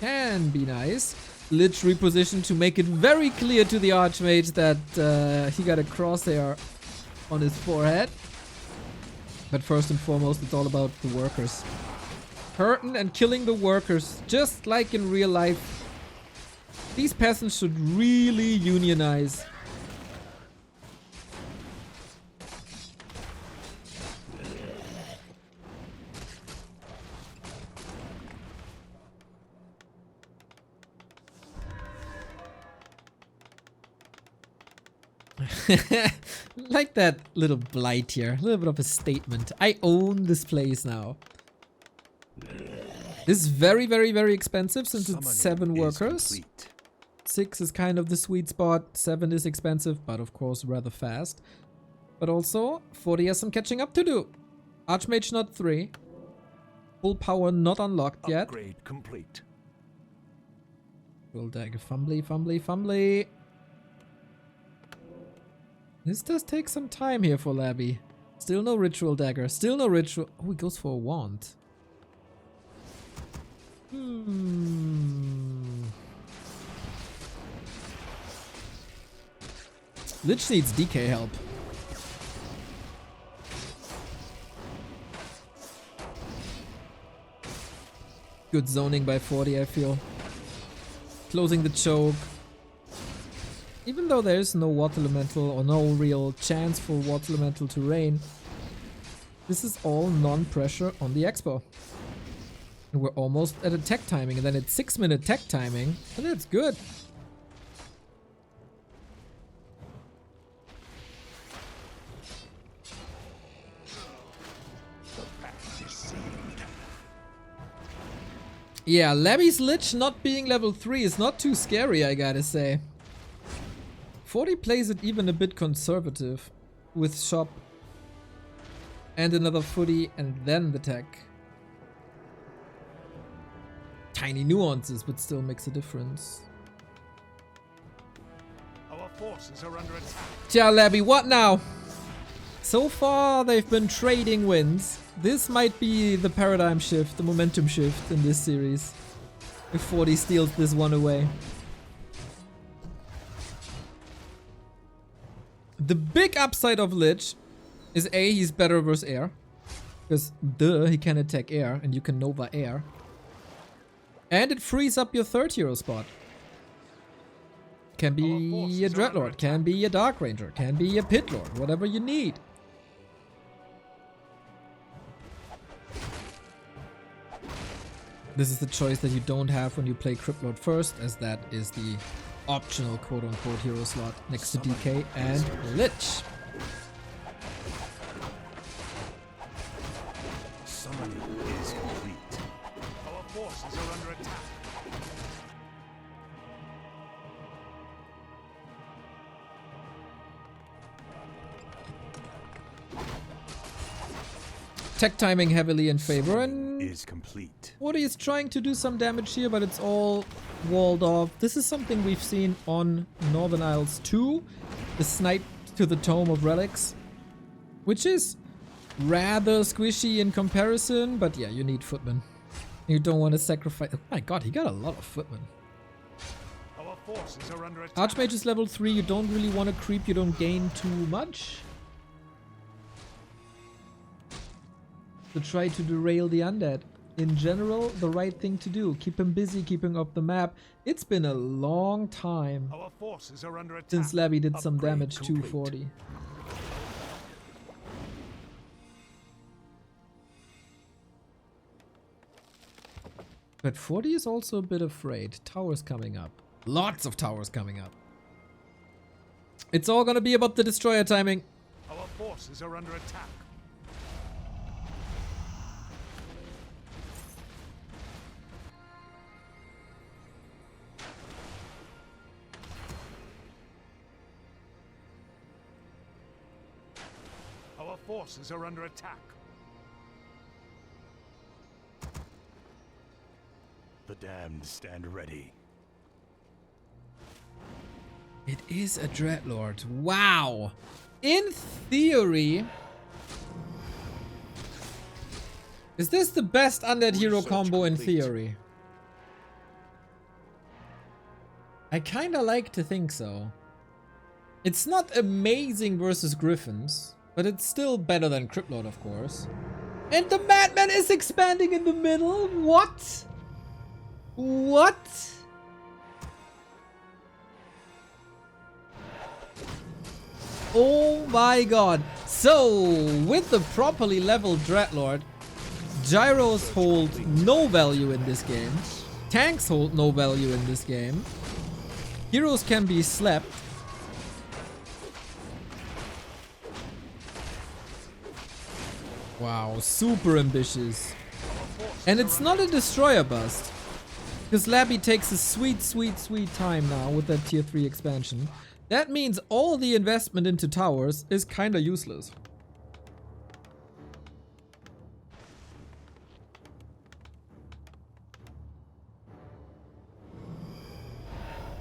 can be nice. Lich repositioned to make it very clear to the Archmage that he got a crosshair on his forehead. But first and foremost, it's all about the workers. Hurting and killing the workers, just like in real life. These peasants should really unionize. Like that little blight here. A little bit of a statement. I own this place now. This is very, very, very expensive since it's 7 workers. Complete. 6 is kind of the sweet spot. 7 is expensive, but of course rather fast. But also, 40 has some catching up to do. Archmage not 3. Full power not unlocked yet. Upgrade complete. Will dagger fumbly, fumbly, fumbly. This does take some time here for Laby. Still no ritual dagger. Still no ritual. Oh, he goes for a wand. Lich needs DK help. Good zoning by 40, I feel. Closing the choke. Even though there is no water elemental or no real chance for water elemental to rain, this is all non-pressure on the expo. And we're almost at a tech timing, and then it's 6-minute tech timing, and that's good. Yeah, Laby's Lich not being level 3 is not too scary, I gotta say. 40 plays it even a bit conservative with shop and another footy and then the tech. Tiny nuances, but still makes a difference. Our forces are under attack. Tja, Laby, what now? So far, they've been trading wins. This might be the paradigm shift, the momentum shift in this series. If 40 steals this one away. The big upside of Lich is A, he's better versus air. Because, duh, he can attack air and you can Nova air. And it frees up your 3rd hero spot. Can be a Dreadlord, can be a Dark Ranger, can be a Pit Lord, whatever you need. This is the choice that you don't have when you play Crypt Lord first, as that is the optional quote-unquote hero slot next to DK and Lich. Summoning is complete. Our forces are under attack. Tech timing heavily in favor, and Is complete. Forti is trying to do some damage here, but it's all walled off. This is something we've seen on Northern Isles 2, the snipe to the Tome of Relics, which is rather squishy in comparison, but yeah, you need footmen. You don't want to sacrifice. Oh my god, he got a lot of footmen. Our forces are under attack. Archmage is level 3, you don't really want to creep, you don't gain too much. To try to derail the undead. In general, the right thing to do. Keep him busy, keeping up the map. It's been a long time Our forces are under attack. since Laby did some Upgrade damage to complete. 40. But 40 is also a bit afraid. Towers coming up. Lots of towers coming up. It's all gonna be about the destroyer timing. Our forces are under attack. Our forces are under attack. The damned stand ready. It is a Dreadlord. Wow. In theory... Is this the best undead hero combo in theory? I kinda like to think so. It's not amazing versus Griffins, but it's still better than Cryptlord, of course. And the Madman is expanding in the middle? What? What? Oh my god. So, with the properly leveled Dreadlord, gyros hold no value in this game. Tanks hold no value in this game. Heroes can be slapped. Wow, super ambitious. And it's not a destroyer bust. Because Laby takes a sweet, sweet, sweet time now with that tier 3 expansion. That means all the investment into towers is kinda useless.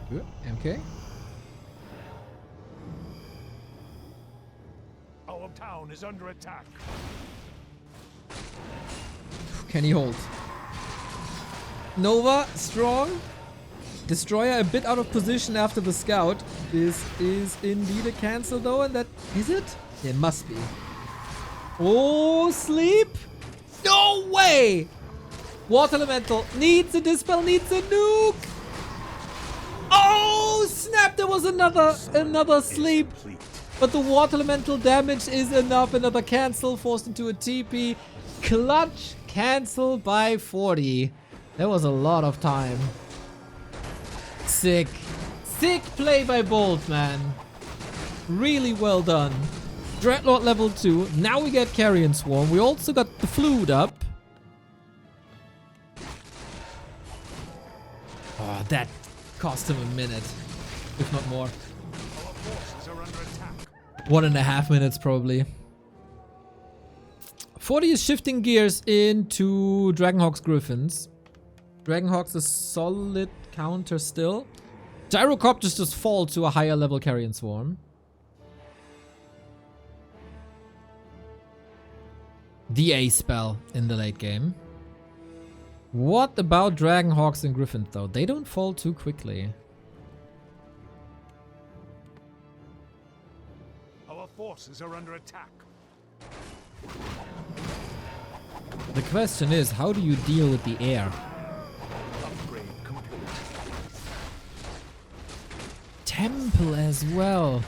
Good, MK. Our town is under attack. Can he hold? Nova, strong. Destroyer a bit out of position after the scout. This is indeed a cancel though, and that... Is it? It must be. Oh, sleep? No way! Water Elemental needs a dispel, needs a nuke! Oh, snap! There was another sleep. But the Water Elemental damage is enough. Another cancel, forced into a TP. Clutch cancel by 40. That was a lot of time. Sick. Sick play by Bolt, man. Really well done. Dreadlord level 2. Now we get Carrion Swarm. We also got the Flute up. Oh, that cost him a minute. If not more. 1.5 minutes probably. 40 is shifting gears into Dragonhawk's Griffins. Dragonhawk's a solid counter still. Gyrocopters just fall to a higher level Carrion Swarm. The A spell in the late game. What about Dragonhawks and Griffins though? They don't fall too quickly. Our forces are under attack. The question is, how do you deal with the air? Upgrade complete. Temple as well.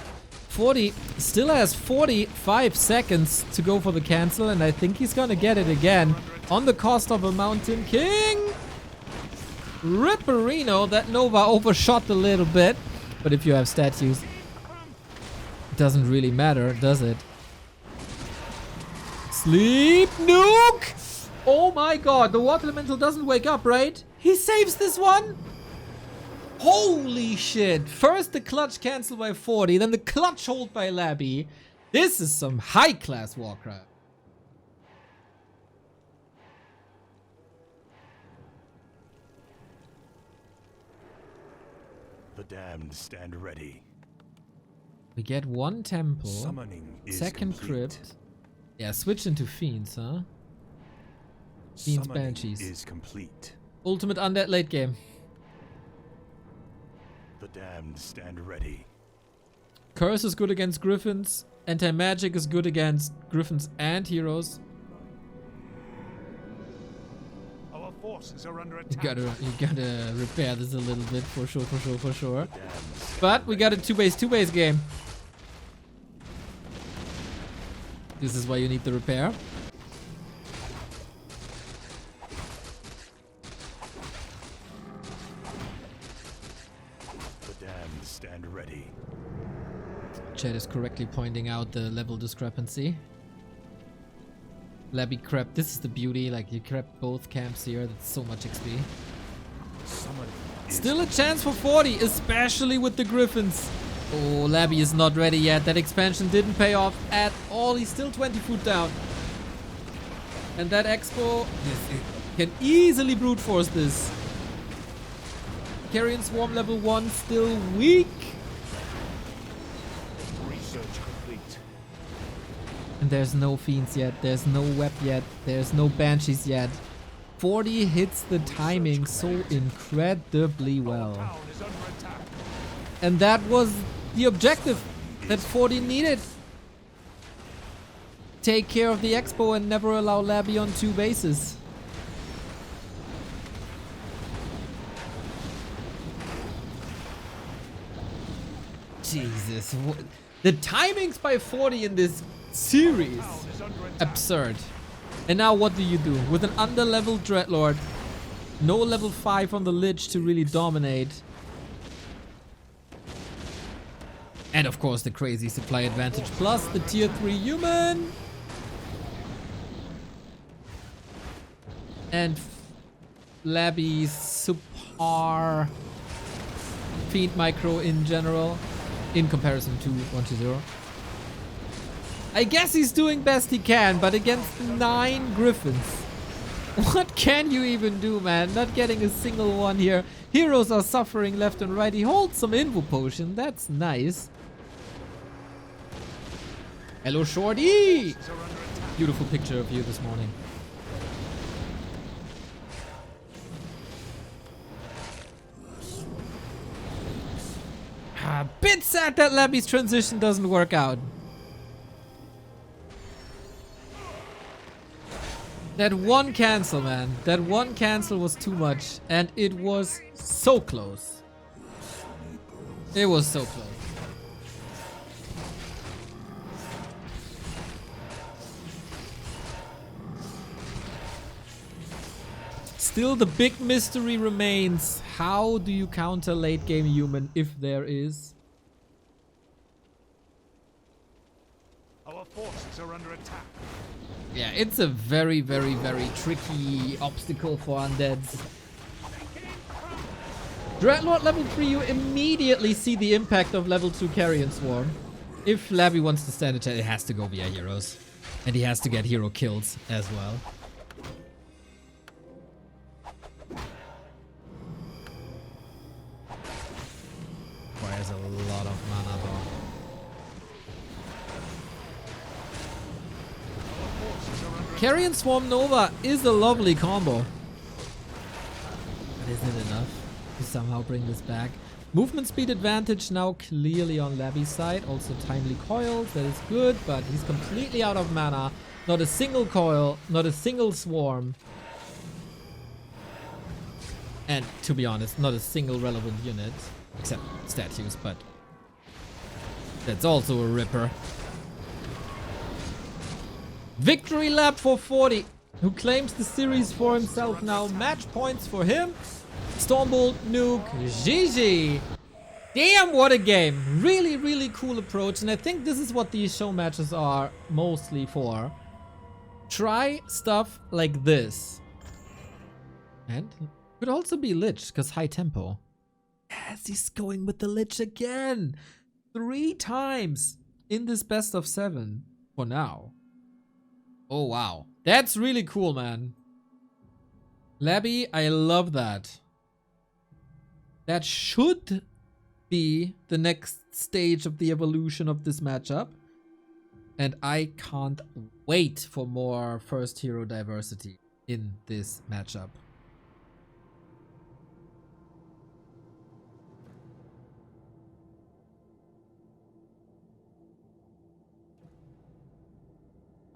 40 still has 45 seconds to go for the cancel, and I think he's gonna get it again on the cost of a Mountain King. Ripperino, that Nova overshot a little bit, but if you have statues, it doesn't really matter, does it? Sleep nuke! Oh my god, the Water Elemental doesn't wake up, right? He saves this one? Holy shit. First the clutch cancel by 40, then the clutch hold by Laby. This is some high-class Warcraft. The damned stand ready. We get one temple. Summoning is Second complete. crypt. Yeah, switch into fiends, huh? Fiends, Summoning banshees. is complete. Ultimate undead late game. The damned stand ready. Curse is good against Griffins. Anti-magic is good against Griffins and heroes. Our forces are under You attack. gotta repair this a little bit for sure, for sure, for sure. Damned But we got a two-base game. This is why you need the repair. correctly pointing out the level discrepancy. Laby crept. This is the beauty. Like, you crept both camps here. That's so much XP. Still a chance for Forti, especially with the Griffins. Oh, Laby is not ready yet. That expansion didn't pay off at all. He's still 20 foot down. And that Expo can easily brute force this. Carrion Swarm level 1 still weak. Research complete. And there's no Fiends yet. There's no Web yet. There's no Banshees yet. Forti hits the timing so incredibly well. Town is under attack. And that was the objective that Forti needed. Take care of the Expo and never allow Laby on 2 bases. Jesus. The timings by Forti in this series, absurd. And now what do you do? With an under-leveled Dreadlord, no level 5 on the Lich to really dominate. And of course the crazy supply advantage plus the tier 3 human. And Laby's subpar Fiend micro in general in comparison to 120. I guess he's doing best he can, but against 9 Griffins. What can you even do, man? Not getting a single one here. Heroes are suffering left and right. He holds some Invo Potion. That's nice. Hello, Shorty! Beautiful picture of you this morning. Bit sad that Laby's transition doesn't work out. That one cancel, man. That one cancel was too much. And it was so close. It was so close. Still, the big mystery remains. How do you counter late game human if there is? Our forces are under attack. Yeah, it's a very, very, very tricky obstacle for undeads. Dreadlord level 3, you immediately see the impact of level 2 Carrion Swarm. If Laby wants to stand a chance, it has to go via heroes. And he has to get hero kills as well. Requires a lot of mana though. Carrion Swarm Nova is a lovely combo. But isn't it enough to somehow bring this back? Movement speed advantage now clearly on Laby's side. Also timely coils, that is good, but he's completely out of mana. Not a single coil, not a single swarm. And to be honest, not a single relevant unit. Except statues, but that's also a ripper. Victory lap for Forti, who claims the series for himself now. Match points for him. Stormbolt, Nuke, GG. Damn, what a game. Really, really cool approach. And I think this is what these show matches are mostly for. Try stuff like this. And could also be Lich, because high tempo. Yes, he's going with the Lich again. 3 times in this best of 7 for now. Oh, wow. That's really cool, man. Laby, I love that. That should be the next stage of the evolution of this matchup. And I can't wait for more first hero diversity in this matchup.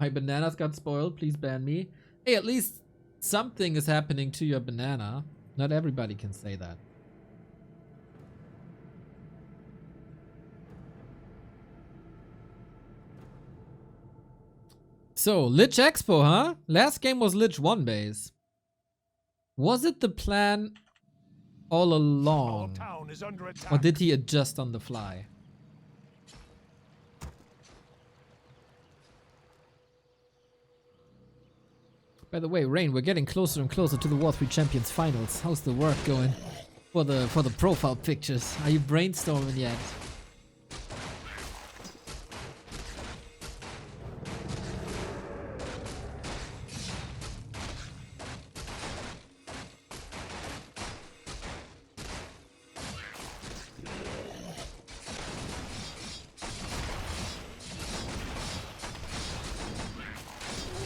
My bananas got spoiled, please ban me. Hey, at least something is happening to your banana. Not everybody can say that. So, Lich Expo, huh? Last game was Lich 1 base. Was it the plan all along? Our town is under attack. Or did he adjust on the fly? By the way, Rain, we're getting closer and closer to the War 3 Champions Finals. How's the work going for the profile pictures? Are you brainstorming yet?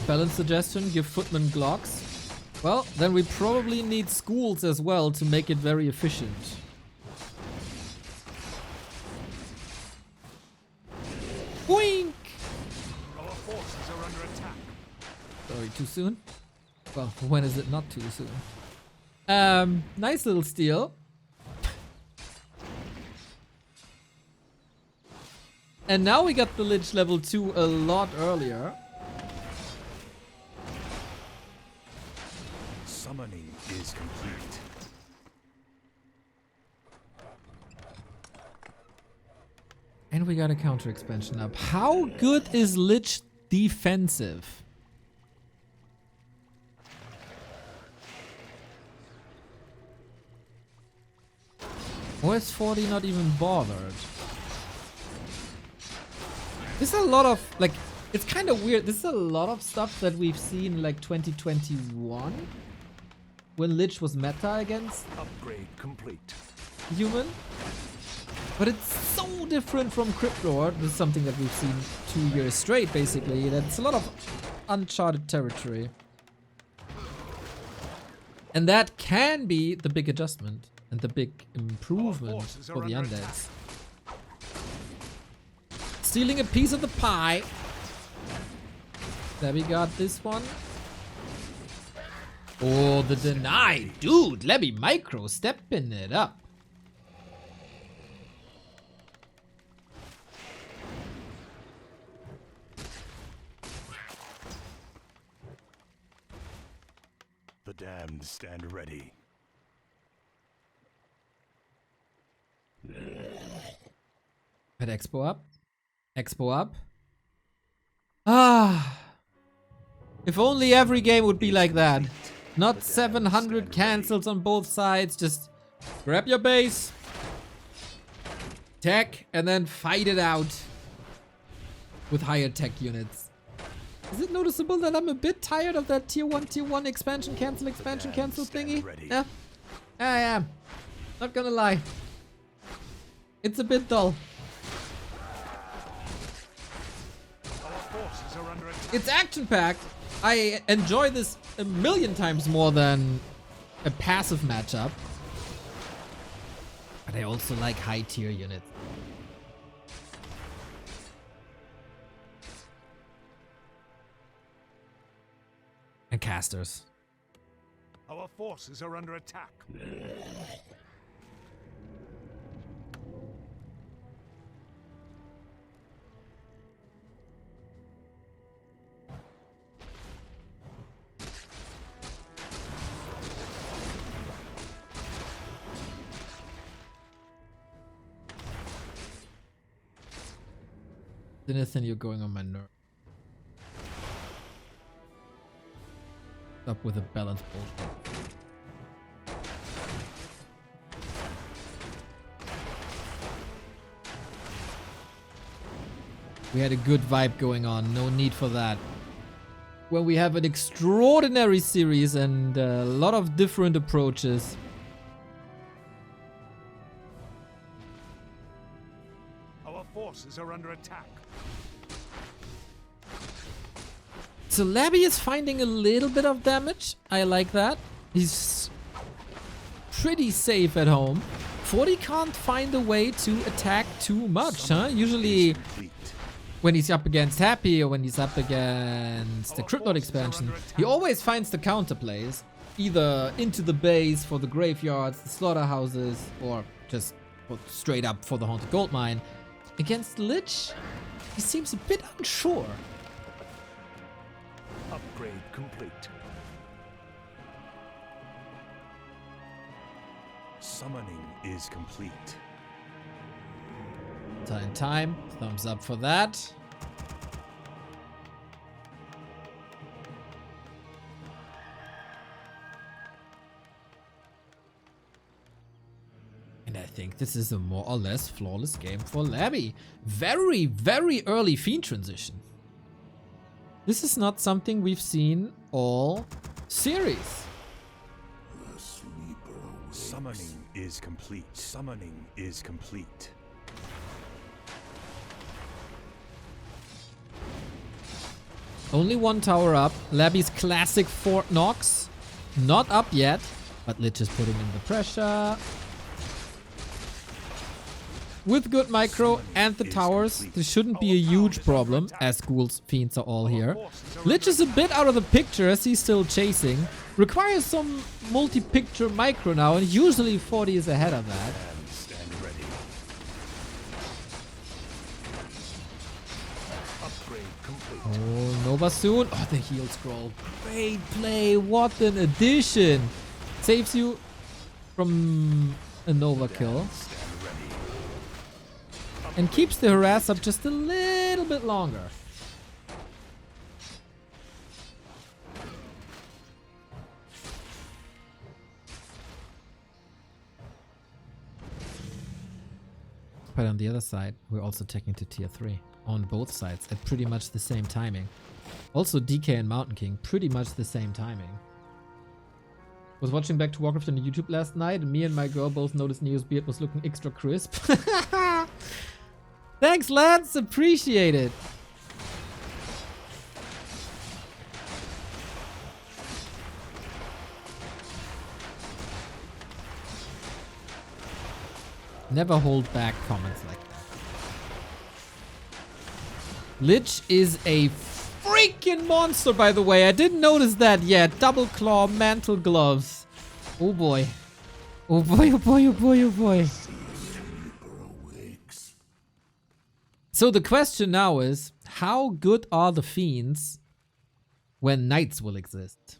Balance suggestion, give footmen Glocks. Well, then we probably need schools as well to make it very efficient. Boink! Our forces are under attack. Sorry, too soon? Well, when is it not too soon? Nice little steal. And now we got the Lich level 2 a lot earlier. Summoning is complete. And we got a counter expansion up. How good is Lich defensive? Or is Forti not even bothered? This is a lot of, like, it's kind of weird. This is a lot of stuff that we've seen like 2021. When Lich was meta against Upgrade complete. human. But it's so different from Crypt Lord. This is something that we've seen 2 years straight, basically. That's a lot of uncharted territory. And that can be the big adjustment and the big improvement for the undeads. Stealing a piece of the pie. There we got this one. Oh, the deny. Dude, Laby micro stepping it up. The damned stand ready. Pet Expo up. Expo up. Ah. If only every game would be like that. Not 700 cancels on both sides. Just grab your base, tech, and then fight it out with higher tech units. Is it noticeable that I'm a bit tired of that tier 1 expansion cancel thingy? Yeah, I am. Not gonna lie. It's a bit dull. Our forces are under attack. It's action-packed. I enjoy this a million times more than a passive matchup. But I also like high tier units. And casters. Our forces are under attack. Denison, you're going on my nerve. Up with a balance bullshit. We had a good vibe going on, no need for that. When we have an extraordinary series and a lot of different approaches. Our forces are under attack. So Laby is finding a little bit of damage. I like that. He's pretty safe at home. Forti can't find a way to attack too much, huh? Usually when he's up against Happy or when he's up against the Crypt Lord expansion, he always finds the counterplays. Either into the base for the graveyards, the slaughterhouses, or just straight up for the Haunted Goldmine. Against Lich, he seems a bit unsure. Upgrade complete. Summoning is complete. Time. Thumbs up for that. And I think this is a more or less flawless game for Laby. Very, very early Fiend transition. This is not something we've seen all series. Summoning is complete. Summoning is complete. Only one tower up. Laby's classic Fort Knox. Not up yet, but Lich is putting in the pressure. With good micro and the towers, this shouldn't be a huge problem, as Ghouls, Fiends are all here. Lich is a bit out of the picture as he's still chasing. Requires some multi-picture micro now, and usually Forti is ahead of that. Stand ready. Upgrade complete. Oh, Nova soon. Oh, the heal scroll. Great play. What an addition. Saves you from a Nova kill. Stand ready. And keeps the harass up just a little bit longer. But on the other side, we're also taking to tier 3 on both sides at pretty much the same timing. Also DK and Mountain King, pretty much the same timing. Was watching back to Warcraft on YouTube last night, and me and my girl both noticed Neo's beard was looking extra crisp. Thanks, lads! Appreciate it! Never hold back comments like that. Lich is a freaking monster, by the way. I didn't notice that yet. Double claw, mantle gloves. Oh boy. Oh boy, oh boy, oh boy, oh boy. So the question now is, how good are the Fiends when Knights will exist?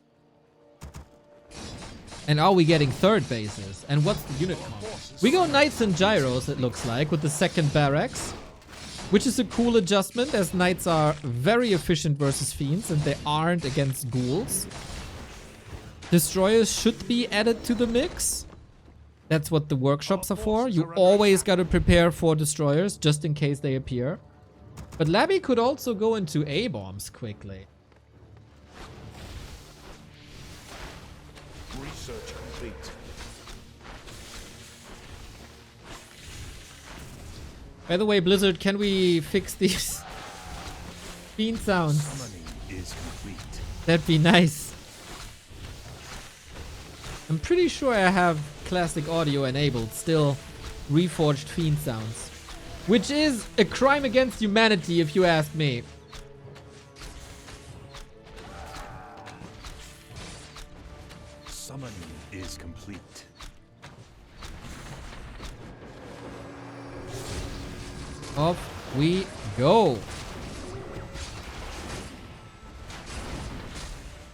And are we getting third bases? And what's the unit count? We go Knights and Gyros, it looks like, with the second barracks. Which is a cool adjustment, as Knights are very efficient versus Fiends, and they aren't against Ghouls. Destroyers should be added to the mix. That's what the workshops are for. You always gotta prepare for Destroyers, just in case they appear. But Laby could also go into A-bombs quickly. Research complete. By the way, Blizzard, can we fix these Fiend sounds? Summoning is complete. That'd be nice. I'm pretty sure I have classic audio enabled, still reforged Fiend sounds. Which is a crime against humanity, if you ask me. Summoning is complete. Off we go.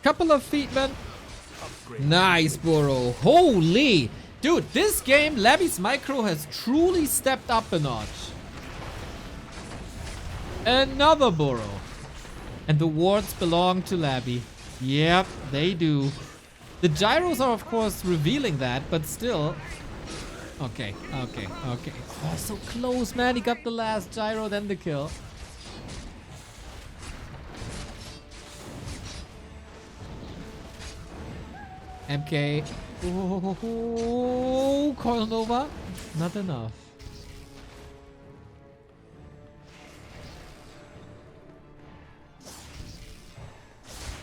Couple of feet, man. Upgrade. Nice, Burrow. Holy. Dude, this game, Laby's micro has truly stepped up a notch. Another Burrow. And the wards belong to Laby. Yep, they do. The gyros are, of course, revealing that, but still. Okay, okay, okay. Oh, so close, man. He got the last gyro, then the kill. MK. Oh, Coil Nova. Not enough.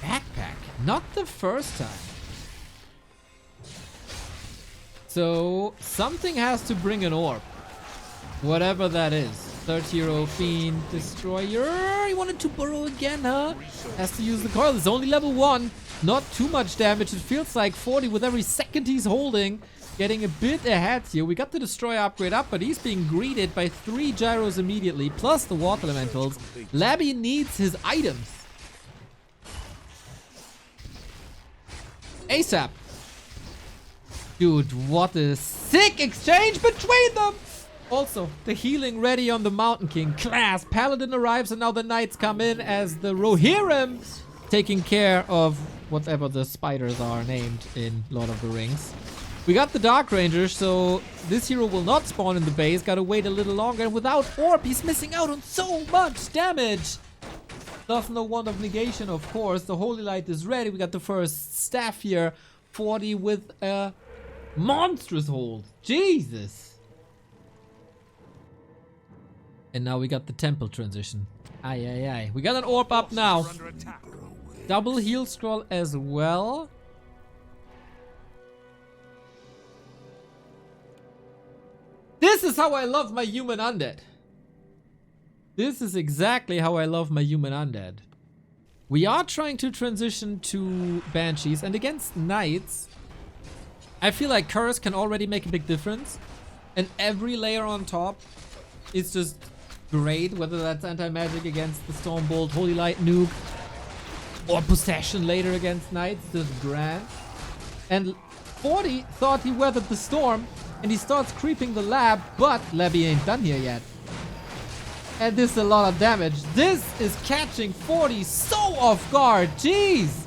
Backpack. Not the first time. So, something has to bring an orb. Whatever that is. Third hero, Fiend, Destroyer. He wanted to burrow again, huh? Has to use the coil. It's only level 1. Not too much damage. It feels like Forti with every second he's holding. Getting a bit ahead here. We got the Destroyer upgrade up, but he's being greeted by 3 gyros immediately, plus the Water Elementals. Laby needs his items. ASAP. Dude, what a sick exchange between them! Also, the healing ready on the Mountain King. Class. Paladin arrives and now the Knights come in as the Rohirrim taking care of whatever the spiders are named in Lord of the Rings. We got the Dark Ranger, so this hero will not spawn in the base. Gotta wait a little longer. And without Orb, he's missing out on so much damage. Does no Wand of Negation, of course. The Holy Light is ready. We got the first staff here. Forti with a monstrous hold. Jesus. And now we got the Temple transition. Aye, aye, aye. We got an Orb up now. Double heal scroll as well. This is how I love my human undead. This is exactly how I love my human undead. We are trying to transition to Banshees, and against Knights, I feel like Curse can already make a big difference. And every layer on top is just great, whether that's anti-magic against the Stormbolt, Holy Light nuke, or Possession later against Knights, just grand. And Forti thought he weathered the storm, and he starts creeping the lab, but Laby ain't done here yet. And this is a lot of damage. This is catching Forti so off guard. Jeez.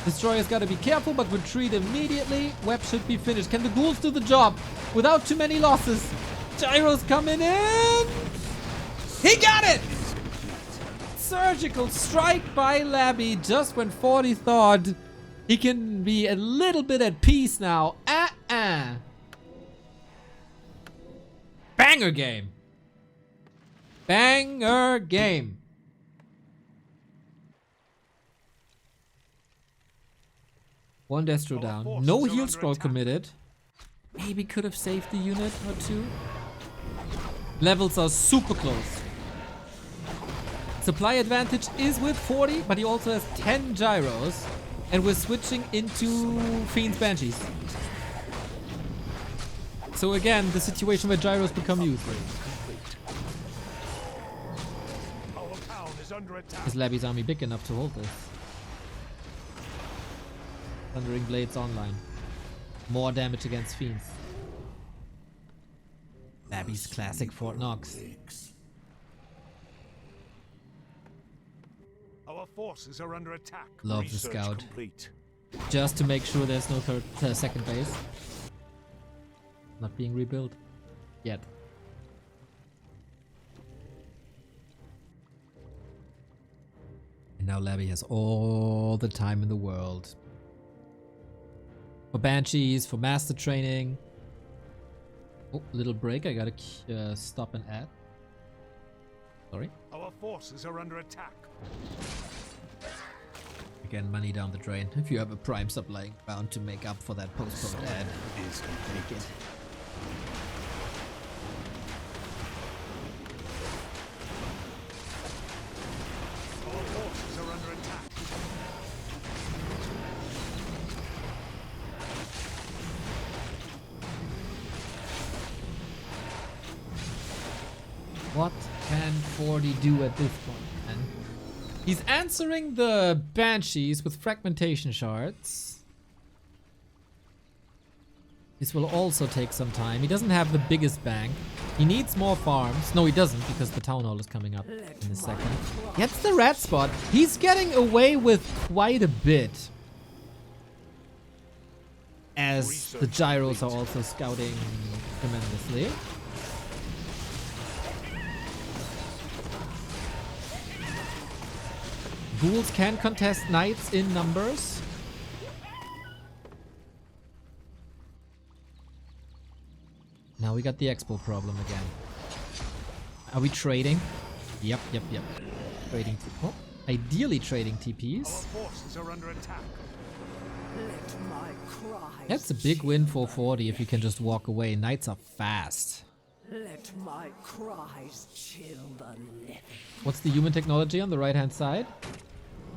Destroyer's got to be careful, but retreat immediately. Web should be finished. Can the ghouls do the job without too many losses? Gyro's coming in. He got it. Surgical strike by Laby just when Forti thought he can be a little bit at peace now. Banger game. Banger game. One Destro down. No heal scroll committed. Maybe could have saved the unit or two. Levels are super close. Supply advantage is with Forti, but he also has 10 gyros. And we're switching into Fiend's Banshees. So again, the situation where gyros become useful. Is Laby's army big enough to hold this? Thundering Blades online. More damage against Fiends. Laby's classic Fort Knox. Our forces are under attack. Love the Research scout. complete. Just to make sure there's no second base. Not being rebuilt. Yet. And now Laby has all the time in the world. For Banshees, for Master Training. Oh, little break. I gotta stop and add. Sorry. Our forces are under attack. Again, money down the drain. If you have a prime sub lying bound to make up for that postponed ad. Is complete. It. Our forces are under attack. What can Forti do at this point, man? He's answering the Banshees with fragmentation shards. This will also take some time. He doesn't have the biggest bank. He needs more farms. No, he doesn't, because the town hall is coming up in a second. Gets the red spot. He's getting away with quite a bit. As the gyros are also scouting tremendously. Ghouls can contest knights in numbers. Now we got the expo problem again. Are we trading? Yep. Trading. Oh, ideally trading TPs. Our forces are under attack. Let my cries That's a big win for Forti if you can just walk away. Knights are fast. Let my cries chill the living. What's the human technology on the right hand side?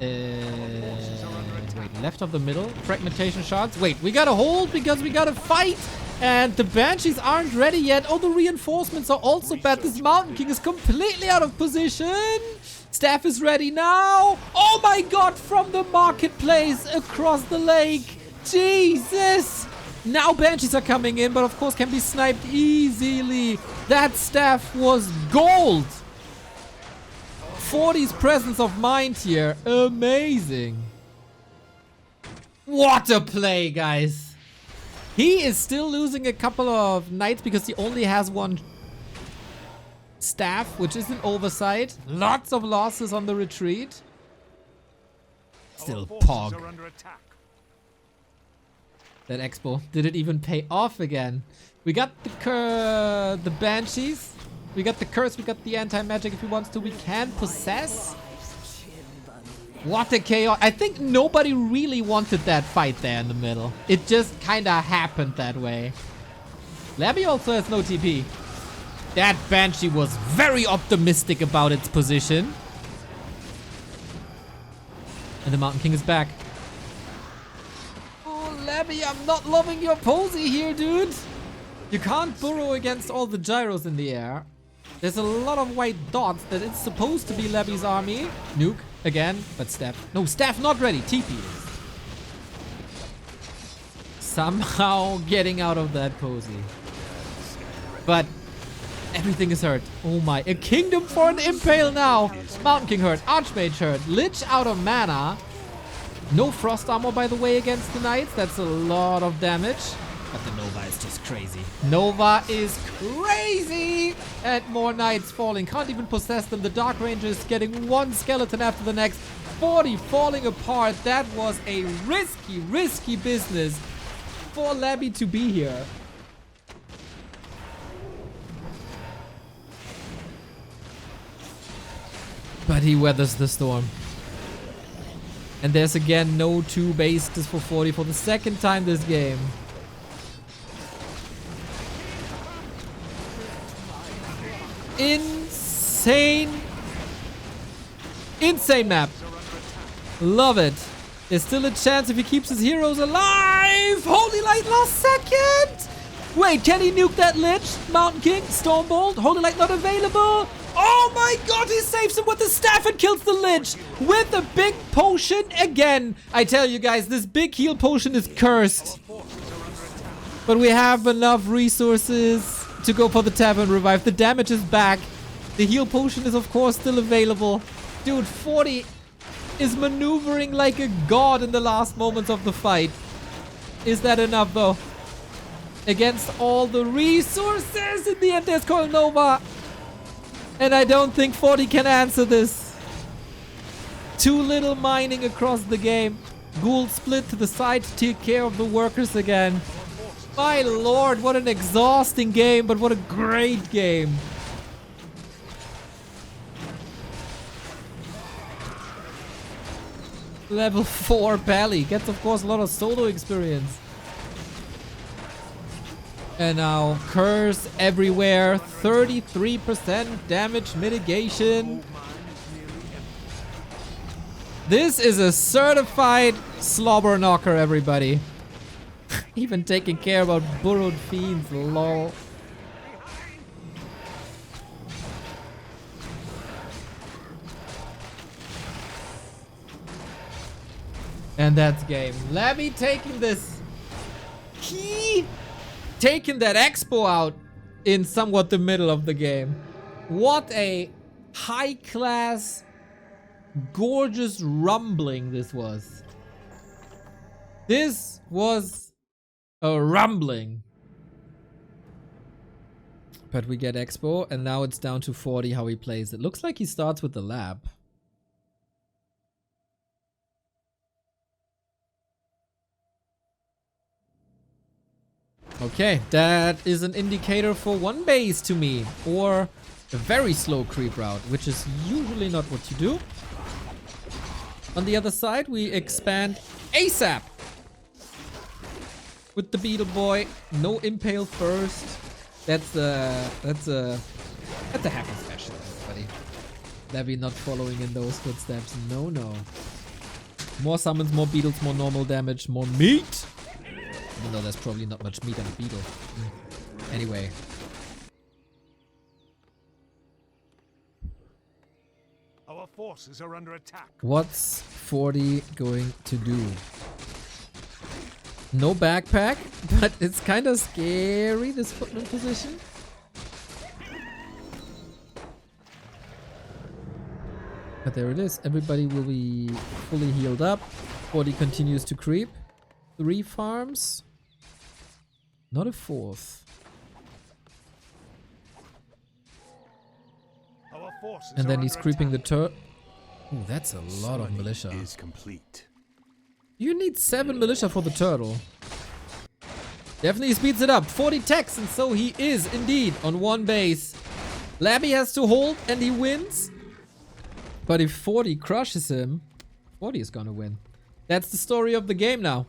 Wait, left of the middle. Fragmentation shards. Wait, we gotta hold because we gotta fight. And the Banshees aren't ready yet. Oh, the reinforcements are also bad. This Mountain King is completely out of position. Staff is ready now. Oh my god, from the marketplace across the lake. Jesus. Now Banshees are coming in, but of course can be sniped easily. That staff was gold. Forti's presence of mind here. Amazing. What a play, guys. He is still losing a couple of knights because he only has one staff, which is an oversight. Lots of losses on the retreat. Still Our forces Pog. are under attack. That expo. Did it even pay off again? We got the Banshees. We got the curse. We got the anti-magic if he wants to. We can possess. What a chaos. I think nobody really wanted that fight there in the middle. It just kind of happened that way. Laby also has no TP. That Banshee was very optimistic about its position. And the Mountain King is back. Oh, Laby, I'm not loving your posy here, dude. You can't burrow against all the gyros in the air. There's a lot of white dots that it's supposed to be Laby's army. Nuke again, but Staff. No, Staff not ready. TP is. Somehow getting out of that posy. But everything is hurt. Oh my. A kingdom for an impale now. Mountain King hurt. Archmage hurt. Lich out of mana. No frost armor, by the way, against the knights. That's a lot of damage. But the Nova is just crazy. Nova is crazy! And more knights falling. Can't even possess them. The Dark Ranger is getting one skeleton after the next. Forti falling apart. That was a risky, risky business for Laby to be here. But he weathers the storm. And there's again no two bases for Forti for the second time this game. Insane. Insane map. Love it. There's still a chance if he keeps his heroes alive. Holy Light last second. Wait, can he nuke that Lich? Mountain King, Stormbolt, Holy Light not available. Oh my god, he saves him with the staff and kills the Lich with a big potion again. I tell you guys, this big heal potion is cursed. But we have enough resources to go for the Tavern Revive. The damage is back. The heal potion is of course still available. Dude, Forti is maneuvering like a god in the last moments of the fight. Is that enough though? Against all the resources in the end there's Coil Nova. And I don't think Forti can answer this. Too little mining across the game. Ghoul split to the side to take care of the workers again. My lord, what an exhausting game, but what a great game. Level 4 Pally gets, of course, a lot of solo experience. And now, Curse everywhere. 33% damage mitigation. This is a certified slobber knocker, everybody. Even taking care about burrowed fiends, lol. And that's game. Laby taking this. He taking that expo out in somewhat the middle of the game. What a high class, gorgeous rumbling this was. This was a rumbling. But we get expo and now it's down to Forti how he plays. It looks like he starts with the lab. Okay, that is an indicator for one base to me, or a very slow creep route, which is usually not what you do. On the other side, we expand ASAP with the Beetle Boy. No impale first. That's a happy special, everybody. Laby not following in those footsteps. No, no. More summons, more beetles, more normal damage, more meat. Even though there's probably not much meat on a beetle. Anyway. Our forces are under attack. What's Forti going to do? No backpack, but it's kind of scary, this footman position. But there it is. Everybody will be fully healed up. Forti continues to creep. 3 farms. Not a fourth. Our forces And then are he's under creeping the attack. turret. Ooh, that's a lot of Summoning militia. is complete. You need 7 militia for the turtle. Definitely speeds it up. 40 techs, and so he is indeed on one base. Laby has to hold and he wins. But if 40 crushes him, 40 is gonna win. That's the story of the game now.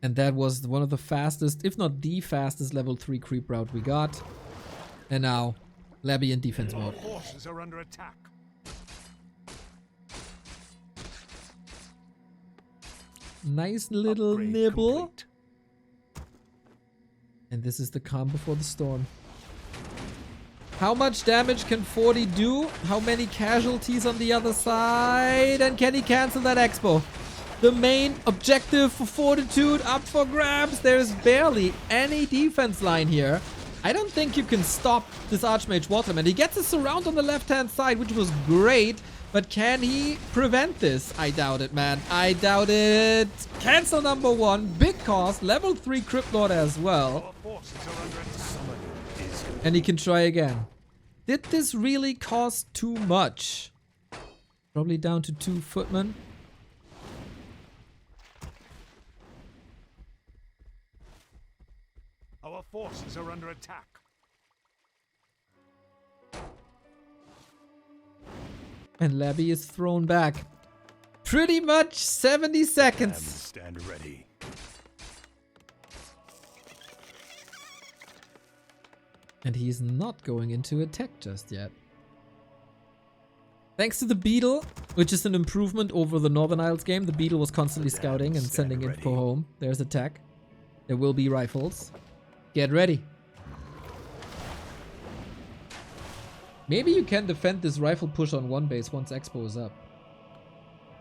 And that was one of the fastest, if not the fastest, level 3 creep route we got. And now, Laby in defense Our mode. forces are under attack. Nice little Upgrade nibble. complete. And this is the calm before the storm. How much damage can 40 do? How many casualties on the other side? And can he cancel that expo? The main objective for Fortitude up for grabs. There's barely any defense line here. I don't think you can stop this Archmage Waterman. He gets a surround on the left-hand side, which was great. But can he prevent this? I doubt it, man. I doubt it. Cancel number 1. Big cost. Level 3 Crypt Lord as well. Our forces are under attack. And he can try again. Did this really cost too much? Probably down to 2 footmen. Our forces are under attack. And Laby is thrown back. Pretty much 70 seconds. Stand ready. And he's not going into attack just yet. Thanks to the Beetle, which is an improvement over the Northern Isles game. The Beetle was constantly scouting and sending info home. There's attack. There will be rifles. Get ready. Maybe you can defend this rifle push on one base once Expo is up.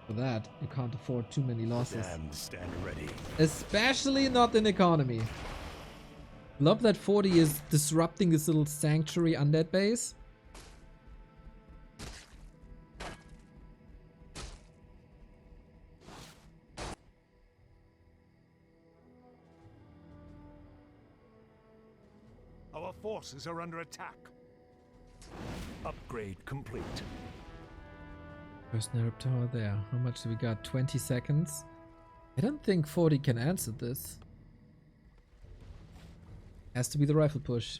For that, you can't afford too many losses. Stand ready. Especially not in economy. Love that 40 is disrupting this little sanctuary undead base. Our forces are under attack. Upgrade complete. First Nerf tower there. How much do we got? 20 seconds? I don't think 40 can answer this. Has to be the rifle push.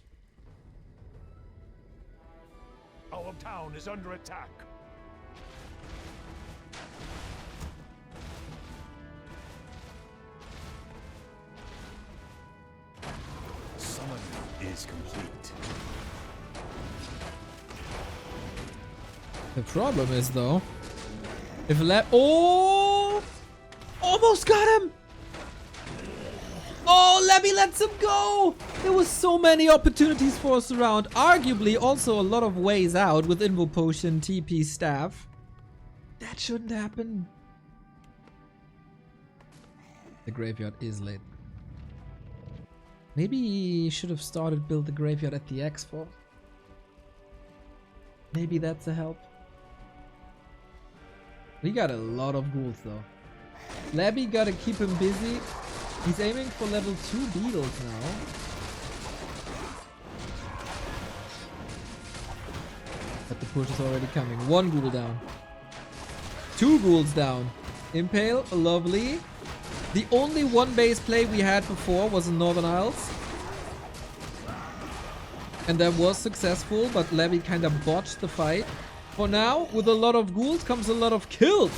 Our town is under attack. Summoning is complete. The problem is though, if oh, almost got him. Oh, Laby lets him go. There was so many opportunities for a surround. Arguably also a lot of ways out with Invo Potion, TP staff. That shouldn't happen. The graveyard is late. Maybe he should have started build the graveyard at the expo. Maybe that's a help. We got a lot of ghouls though. Laby gotta keep him busy. He's aiming for level 2 beetles now. But the push is already coming. 1 ghoul down. 2 ghouls down. Impale, lovely. The only 1 base play we had before was in Northern Isles. And that was successful, but Laby kind of botched the fight. For now, with a lot of ghouls comes a lot of kills.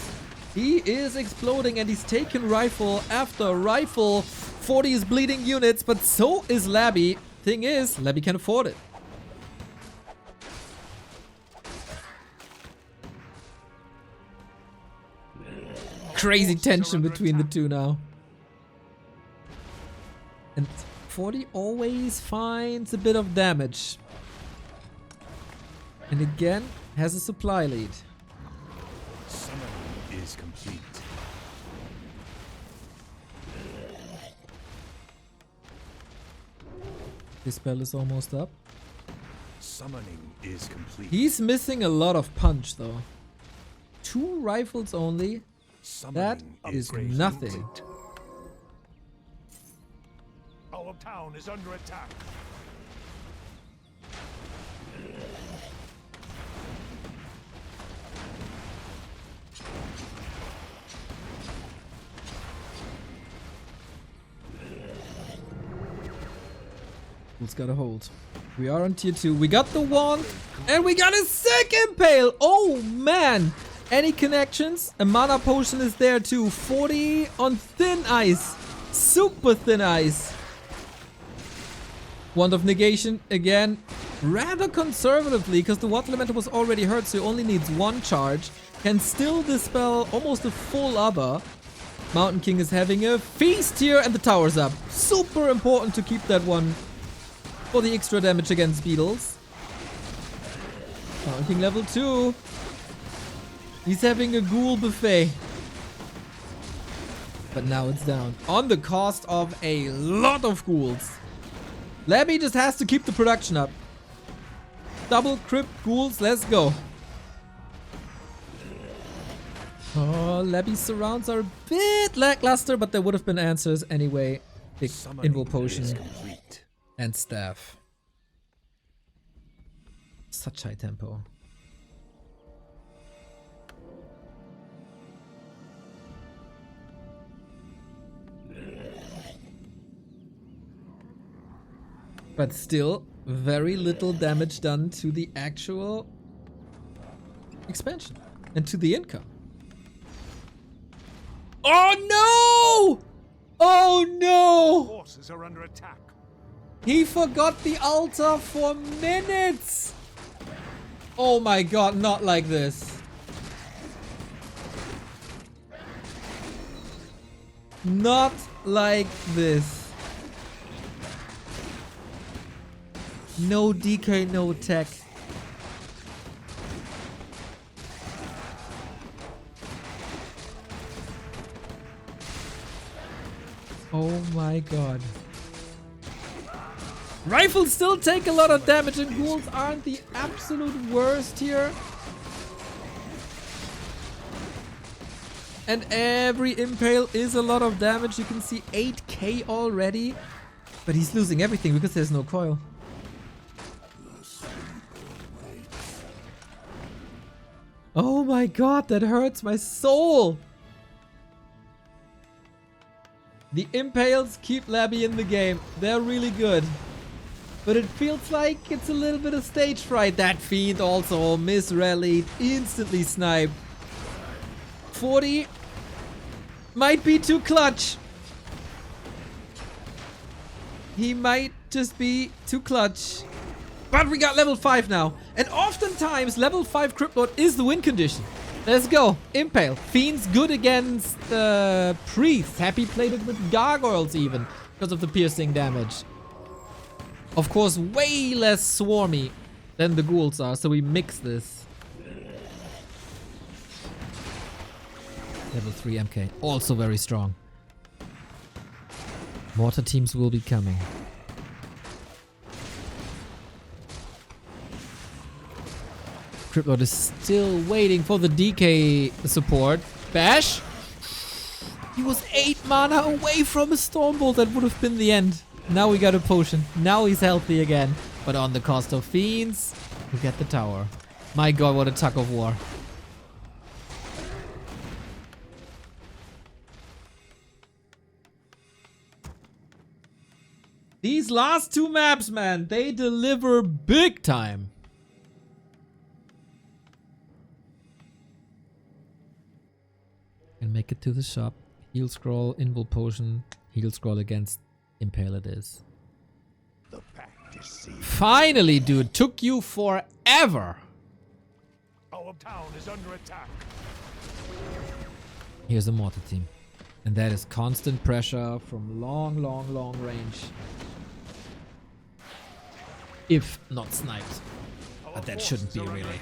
He is exploding and he's taken rifle after rifle. 40 is bleeding units, but so is Laby. Thing is, Laby can afford it. Crazy tension between the two now. And 40 always finds a bit of damage. And again, has a supply lead. Summoning is complete. This spell is almost up. Summoning is complete. He's missing a lot of punch though. 2 rifles only. Summoning That is upgrade nothing. complete. Our town is under attack. It's got a hold. We are on tier 2. We got the wand. And we got a sick impale. Oh, man. Any connections? A mana potion is there too. 40 on thin ice. Super thin ice. Wand of negation again. Rather conservatively because the water elemental was already hurt. So he only needs 1 charge. Can still dispel almost a full other. Mountain King is having a feast here. And the tower's up. Super important to keep that one. For the extra damage against beetles. Mountain King level 2. He's having a ghoul buffet. But now it's down. On the cost of a lot of ghouls. Laby just has to keep the production up. Double crypt ghouls, let's go. Oh, Laby's surrounds are a bit lackluster, but there would have been answers anyway. Big invo potion. And staff. Such high tempo. But still, very little damage done to the actual expansion and to the income. Oh no! Oh no! Forces are under attack. He forgot the altar for minutes! Oh my god, not like this. Not like this. No DK, no tech. Oh my god. Rifles still take a lot of damage and ghouls aren't the absolute worst here. And every impale is a lot of damage. You can see 8k already. But he's losing everything because there's no coil. Oh my god, that hurts my soul. The impales keep Laby in the game. They're really good. But it feels like it's a little bit of stage fright. That fiend also misrallied, instantly sniped. Forti might be too clutch. He might just be too clutch. But we got level 5 now. And oftentimes level 5 Crypt Lord is the win condition. Let's go. Impale. Fiend's good against priests. Happy played it with gargoyles even because of the piercing damage. Of course, way less swarmy than the ghouls are, so we mix this. Level 3 MK, also very strong. Water teams will be coming. Crypt Lord is still waiting for the DK support. Bash! He was 8 mana away from a Stormbolt. That would have been the end. Now we got a potion. Now he's healthy again. But on the cost of fiends, we get the tower. My god, what a tug of war. These last 2 maps, man, they deliver big time. And make it to the shop. Heal scroll, invul potion, heal scroll against Impale it is. The pack deceived. Finally, dude. Took you forever. Our town is under attack. Here's a mortar team. And that is constant pressure from long, long, long range. If not sniped. But that shouldn't be really.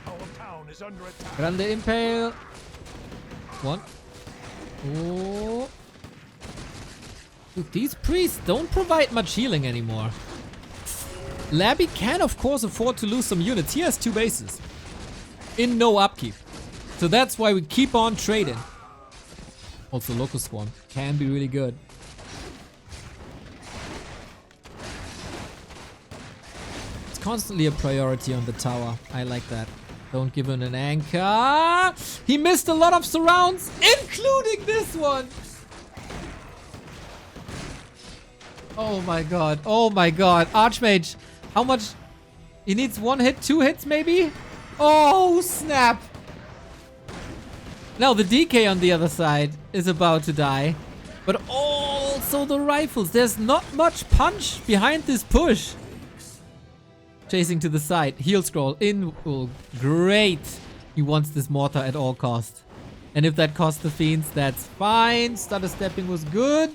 Our town is under attack. Grande Impale. 1. Oh. Dude, these priests don't provide much healing anymore. Laby can of course afford to lose some units. He has 2 bases. In no upkeep. So that's why we keep on trading. Also Locust Swarm can be really good. constantly a priority on the tower. I like that. Don't give him an anchor. He missed a lot of surrounds, including this one. Oh my god. Oh my god. Archmage, how much? He needs 1 hit, 2 hits maybe? Oh, snap. Now the DK on the other side is about to die. But also the rifles. There's not much punch behind this push. Chasing to the side. Heal scroll in. Oh, great. He wants this mortar at all cost. And if that costs the fiends, that's fine. Stutter stepping was good.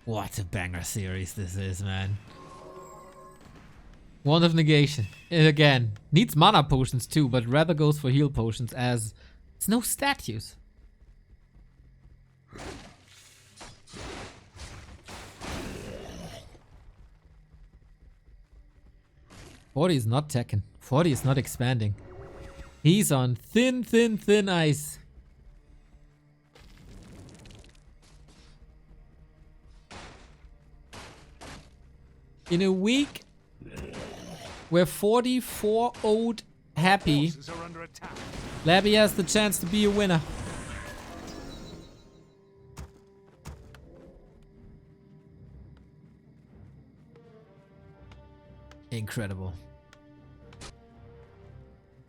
What a banger series this is, man. Wand of Negation. And again, needs mana potions too, but rather goes for heal potions as it's no stat use. Forti is not Tekken. Forti is not expanding. He's on thin, thin, thin ice. In a week where 44-0'd happy, Forces are under attack. Laby has the chance to be a winner. Incredible.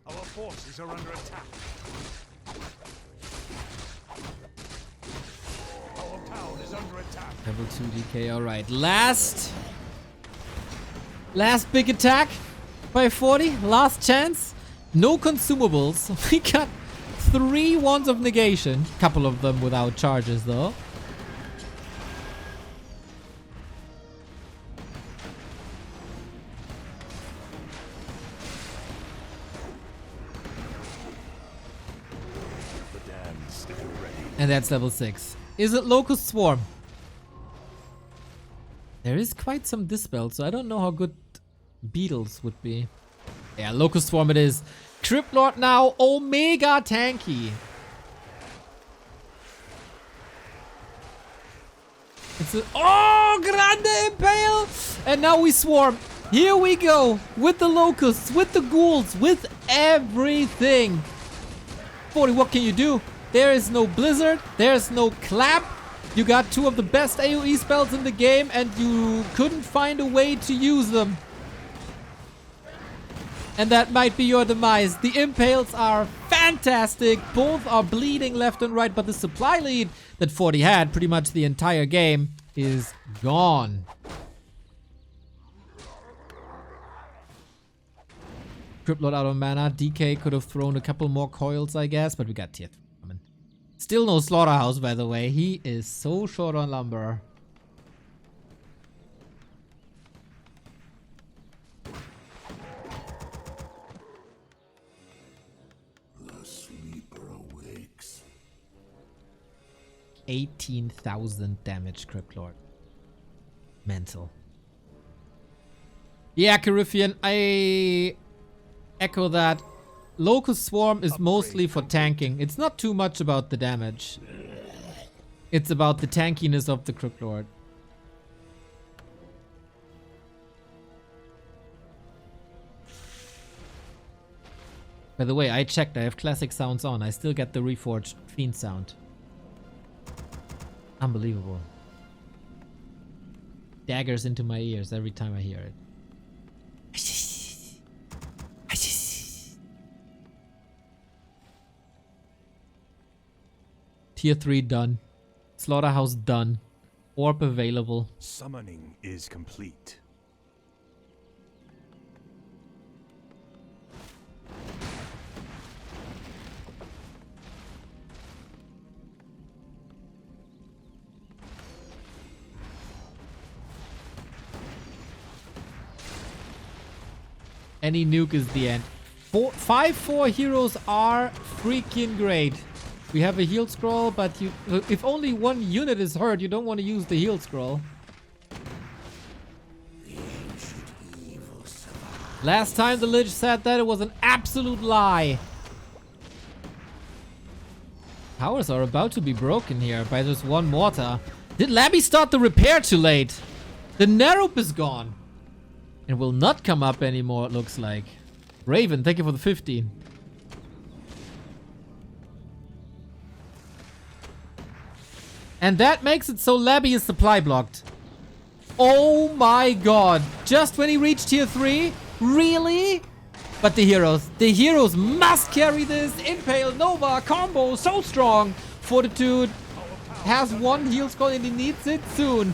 Our forces are under attack. Our town is under attack. Level 2 DK, alright. Last big attack by 40. Last chance. No consumables. We got 3 wands of negation. Couple of them without charges though. And that's level 6. Is it Locust Swarm? There is quite some dispel, so I don't know how good beetles would be. Yeah, Locust Swarm it is. Crypt Lord now, Omega tanky. It's a, oh, Grande Impale! And now we swarm. Here we go. With the locusts, with the ghouls, with everything. 40, what can you do? There is no blizzard. There's no clap. You got 2 of the best AoE spells in the game and you couldn't find a way to use them. And that might be your demise. The impales are fantastic. Both are bleeding left and right, but the supply lead that 40 had pretty much the entire game is gone. Crypt Lord out of mana. DK could have thrown a couple more coils, I guess, but we got tier 3 coming. Still no Slaughterhouse, by the way. He is so short on lumber. The sleeper awakes. 18,000 damage, Crypt Lord. Mental. Yeah, Carifian, I echo that. Locust Swarm is mostly for tanking. It's not too much about the damage. It's about the tankiness of the Crypt Lord. By the way, I checked. I have classic sounds on. I still get the reforged fiend sound. Unbelievable. Daggers into my ears every time I hear it. Tier 3 done. Slaughterhouse done. Orb available. Summoning is complete. Any nuke is the end. 5-4 heroes are freaking great. We have a heal scroll, but if only one unit is hurt, you don't want to use the heal scroll. Last time the Lich said that, it was an absolute lie. Towers are about to be broken here by just one mortar. Did Laby start the repair too late? The Narup is gone. And will not come up anymore, it looks like. Raven, thank you for the 15. And that makes it so Laby is supply blocked. Oh my god. Just when he reached tier 3? Really? But the heroes must carry this. Impale, Nova, combo, so strong. Fortitude has one heal scroll and he needs it soon.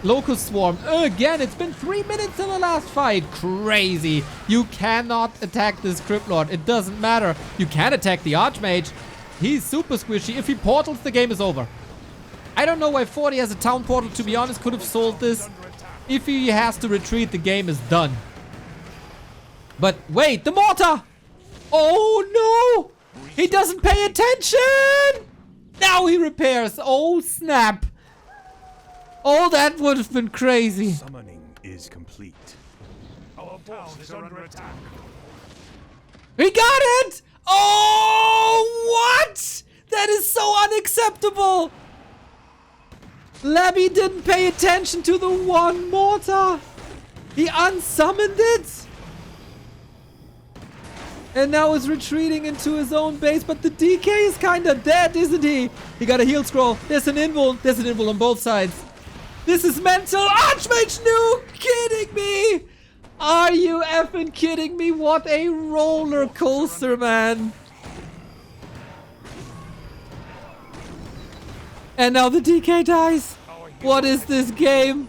Locust Swarm, again, it's been 3 minutes in the last fight. Crazy. You cannot attack this Crypt Lord. It doesn't matter. You can attack the Archmage. He's super squishy. If he portals, the game is over. I don't know why Forti has a town portal, to be honest. Could have solved this. If he has to retreat, the game is done. But wait, the mortar! Oh no! He doesn't pay attention! Now he repairs. Oh snap. Oh, that would have been crazy. Summoning is complete. Our town is under attack. He got it! Oh, what? That is so unacceptable. Laby didn't pay attention to the one mortar. He unsummoned it. And now is retreating into his own base, but the DK is kind of dead, isn't he? He got a heal scroll. There's an invul. There's an invul on both sides. This is mental. Archmage nuke! Kidding me? Are you effing kidding me? What a roller coaster, man. And now the DK dies. What is this game?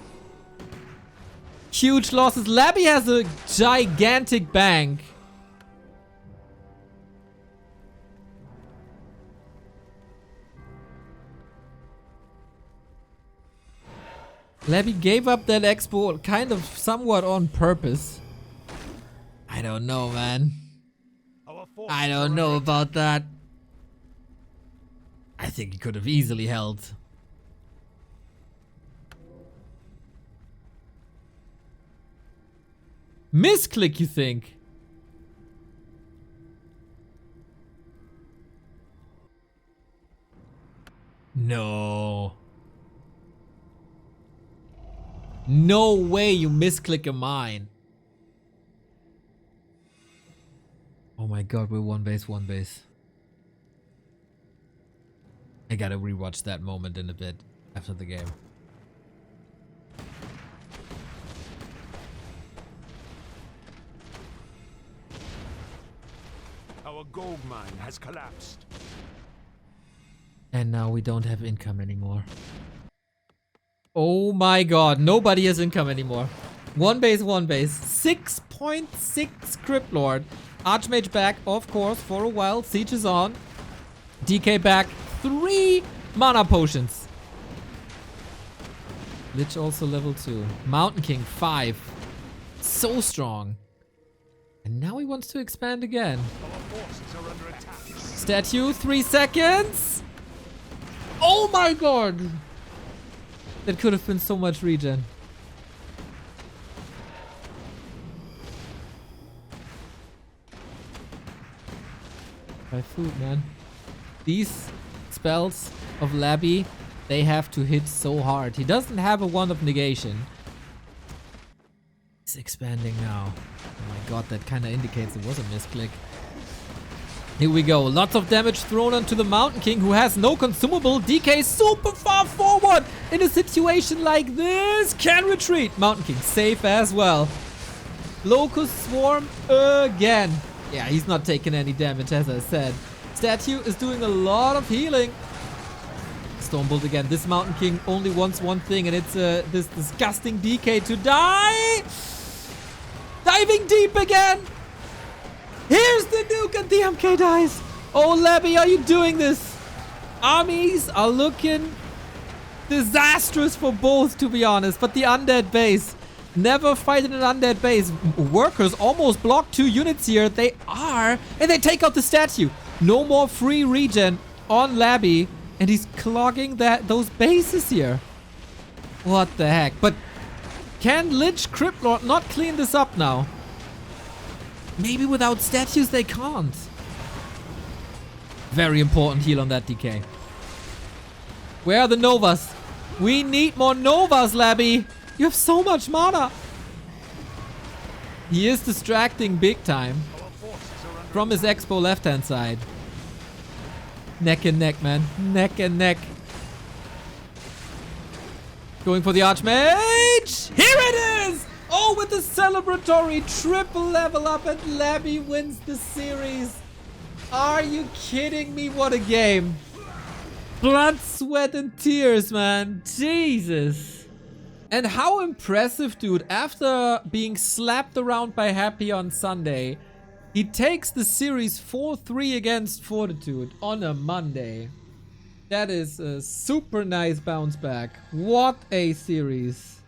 Huge losses. Laby has a gigantic bank. Laby gave up that expo kind of somewhat on purpose. I don't know, man. I don't know about that. I think he could have easily held. Misclick, you think? No. No way you misclick a mine. Oh my god, we're one base, one base. I gotta rewatch that moment in a bit after the game. Our gold mine has collapsed. And now we don't have income anymore. Oh my god, nobody has income anymore. One base, one base. 6.6 Crypt Lord. Archmage back, of course, for a while. Siege is on. DK back. 3 mana potions. Lich also level 2. Mountain King 5. So strong. And now he wants to expand again. Our forces are under attack. Statue, 3 seconds. Oh my god. That could have been so much regen. By food, man. These spells of Laby, they have to hit so hard. He doesn't have a wand of negation. He's expanding now. Oh my god, that kind of indicates it was a misclick. Here we go. Lots of damage thrown onto the Mountain King, who has no consumable. DK super far forward in a situation like this. Can retreat. Mountain King safe as well. Locust Swarm again. Yeah, he's not taking any damage, as I said. Statue is doing a lot of healing. Stormbolt again. This Mountain King only wants one thing, and it's this disgusting DK to die. Diving deep again. Here's the nuke and the MK dies. Oh, Laby, are you doing this? Armies are looking disastrous for both, to be honest. But the undead base. Never fight in an undead base. Workers almost block 2 units here. They are. And they take out the statue. No more free regen on Laby. And he's clogging those bases here. What the heck? But can Lich Crypt Lord not clean this up now? Maybe without statues they can't. Very important heal on that DK. Where are the Novas? We need more Novas, Laby. You have so much mana. He is distracting big time from his expo left-hand side. Neck and neck, man. Neck and neck. Going for the Archmage. Here it is! Oh, with the celebratory triple level up, and Laby wins the series. Are you kidding me? What a game. Blood, sweat, and tears, man. Jesus. And how impressive, dude. After being slapped around by Happy on Sunday, he takes the series 4-3 against Fortitude on a Monday. That is a super nice bounce back. What a series.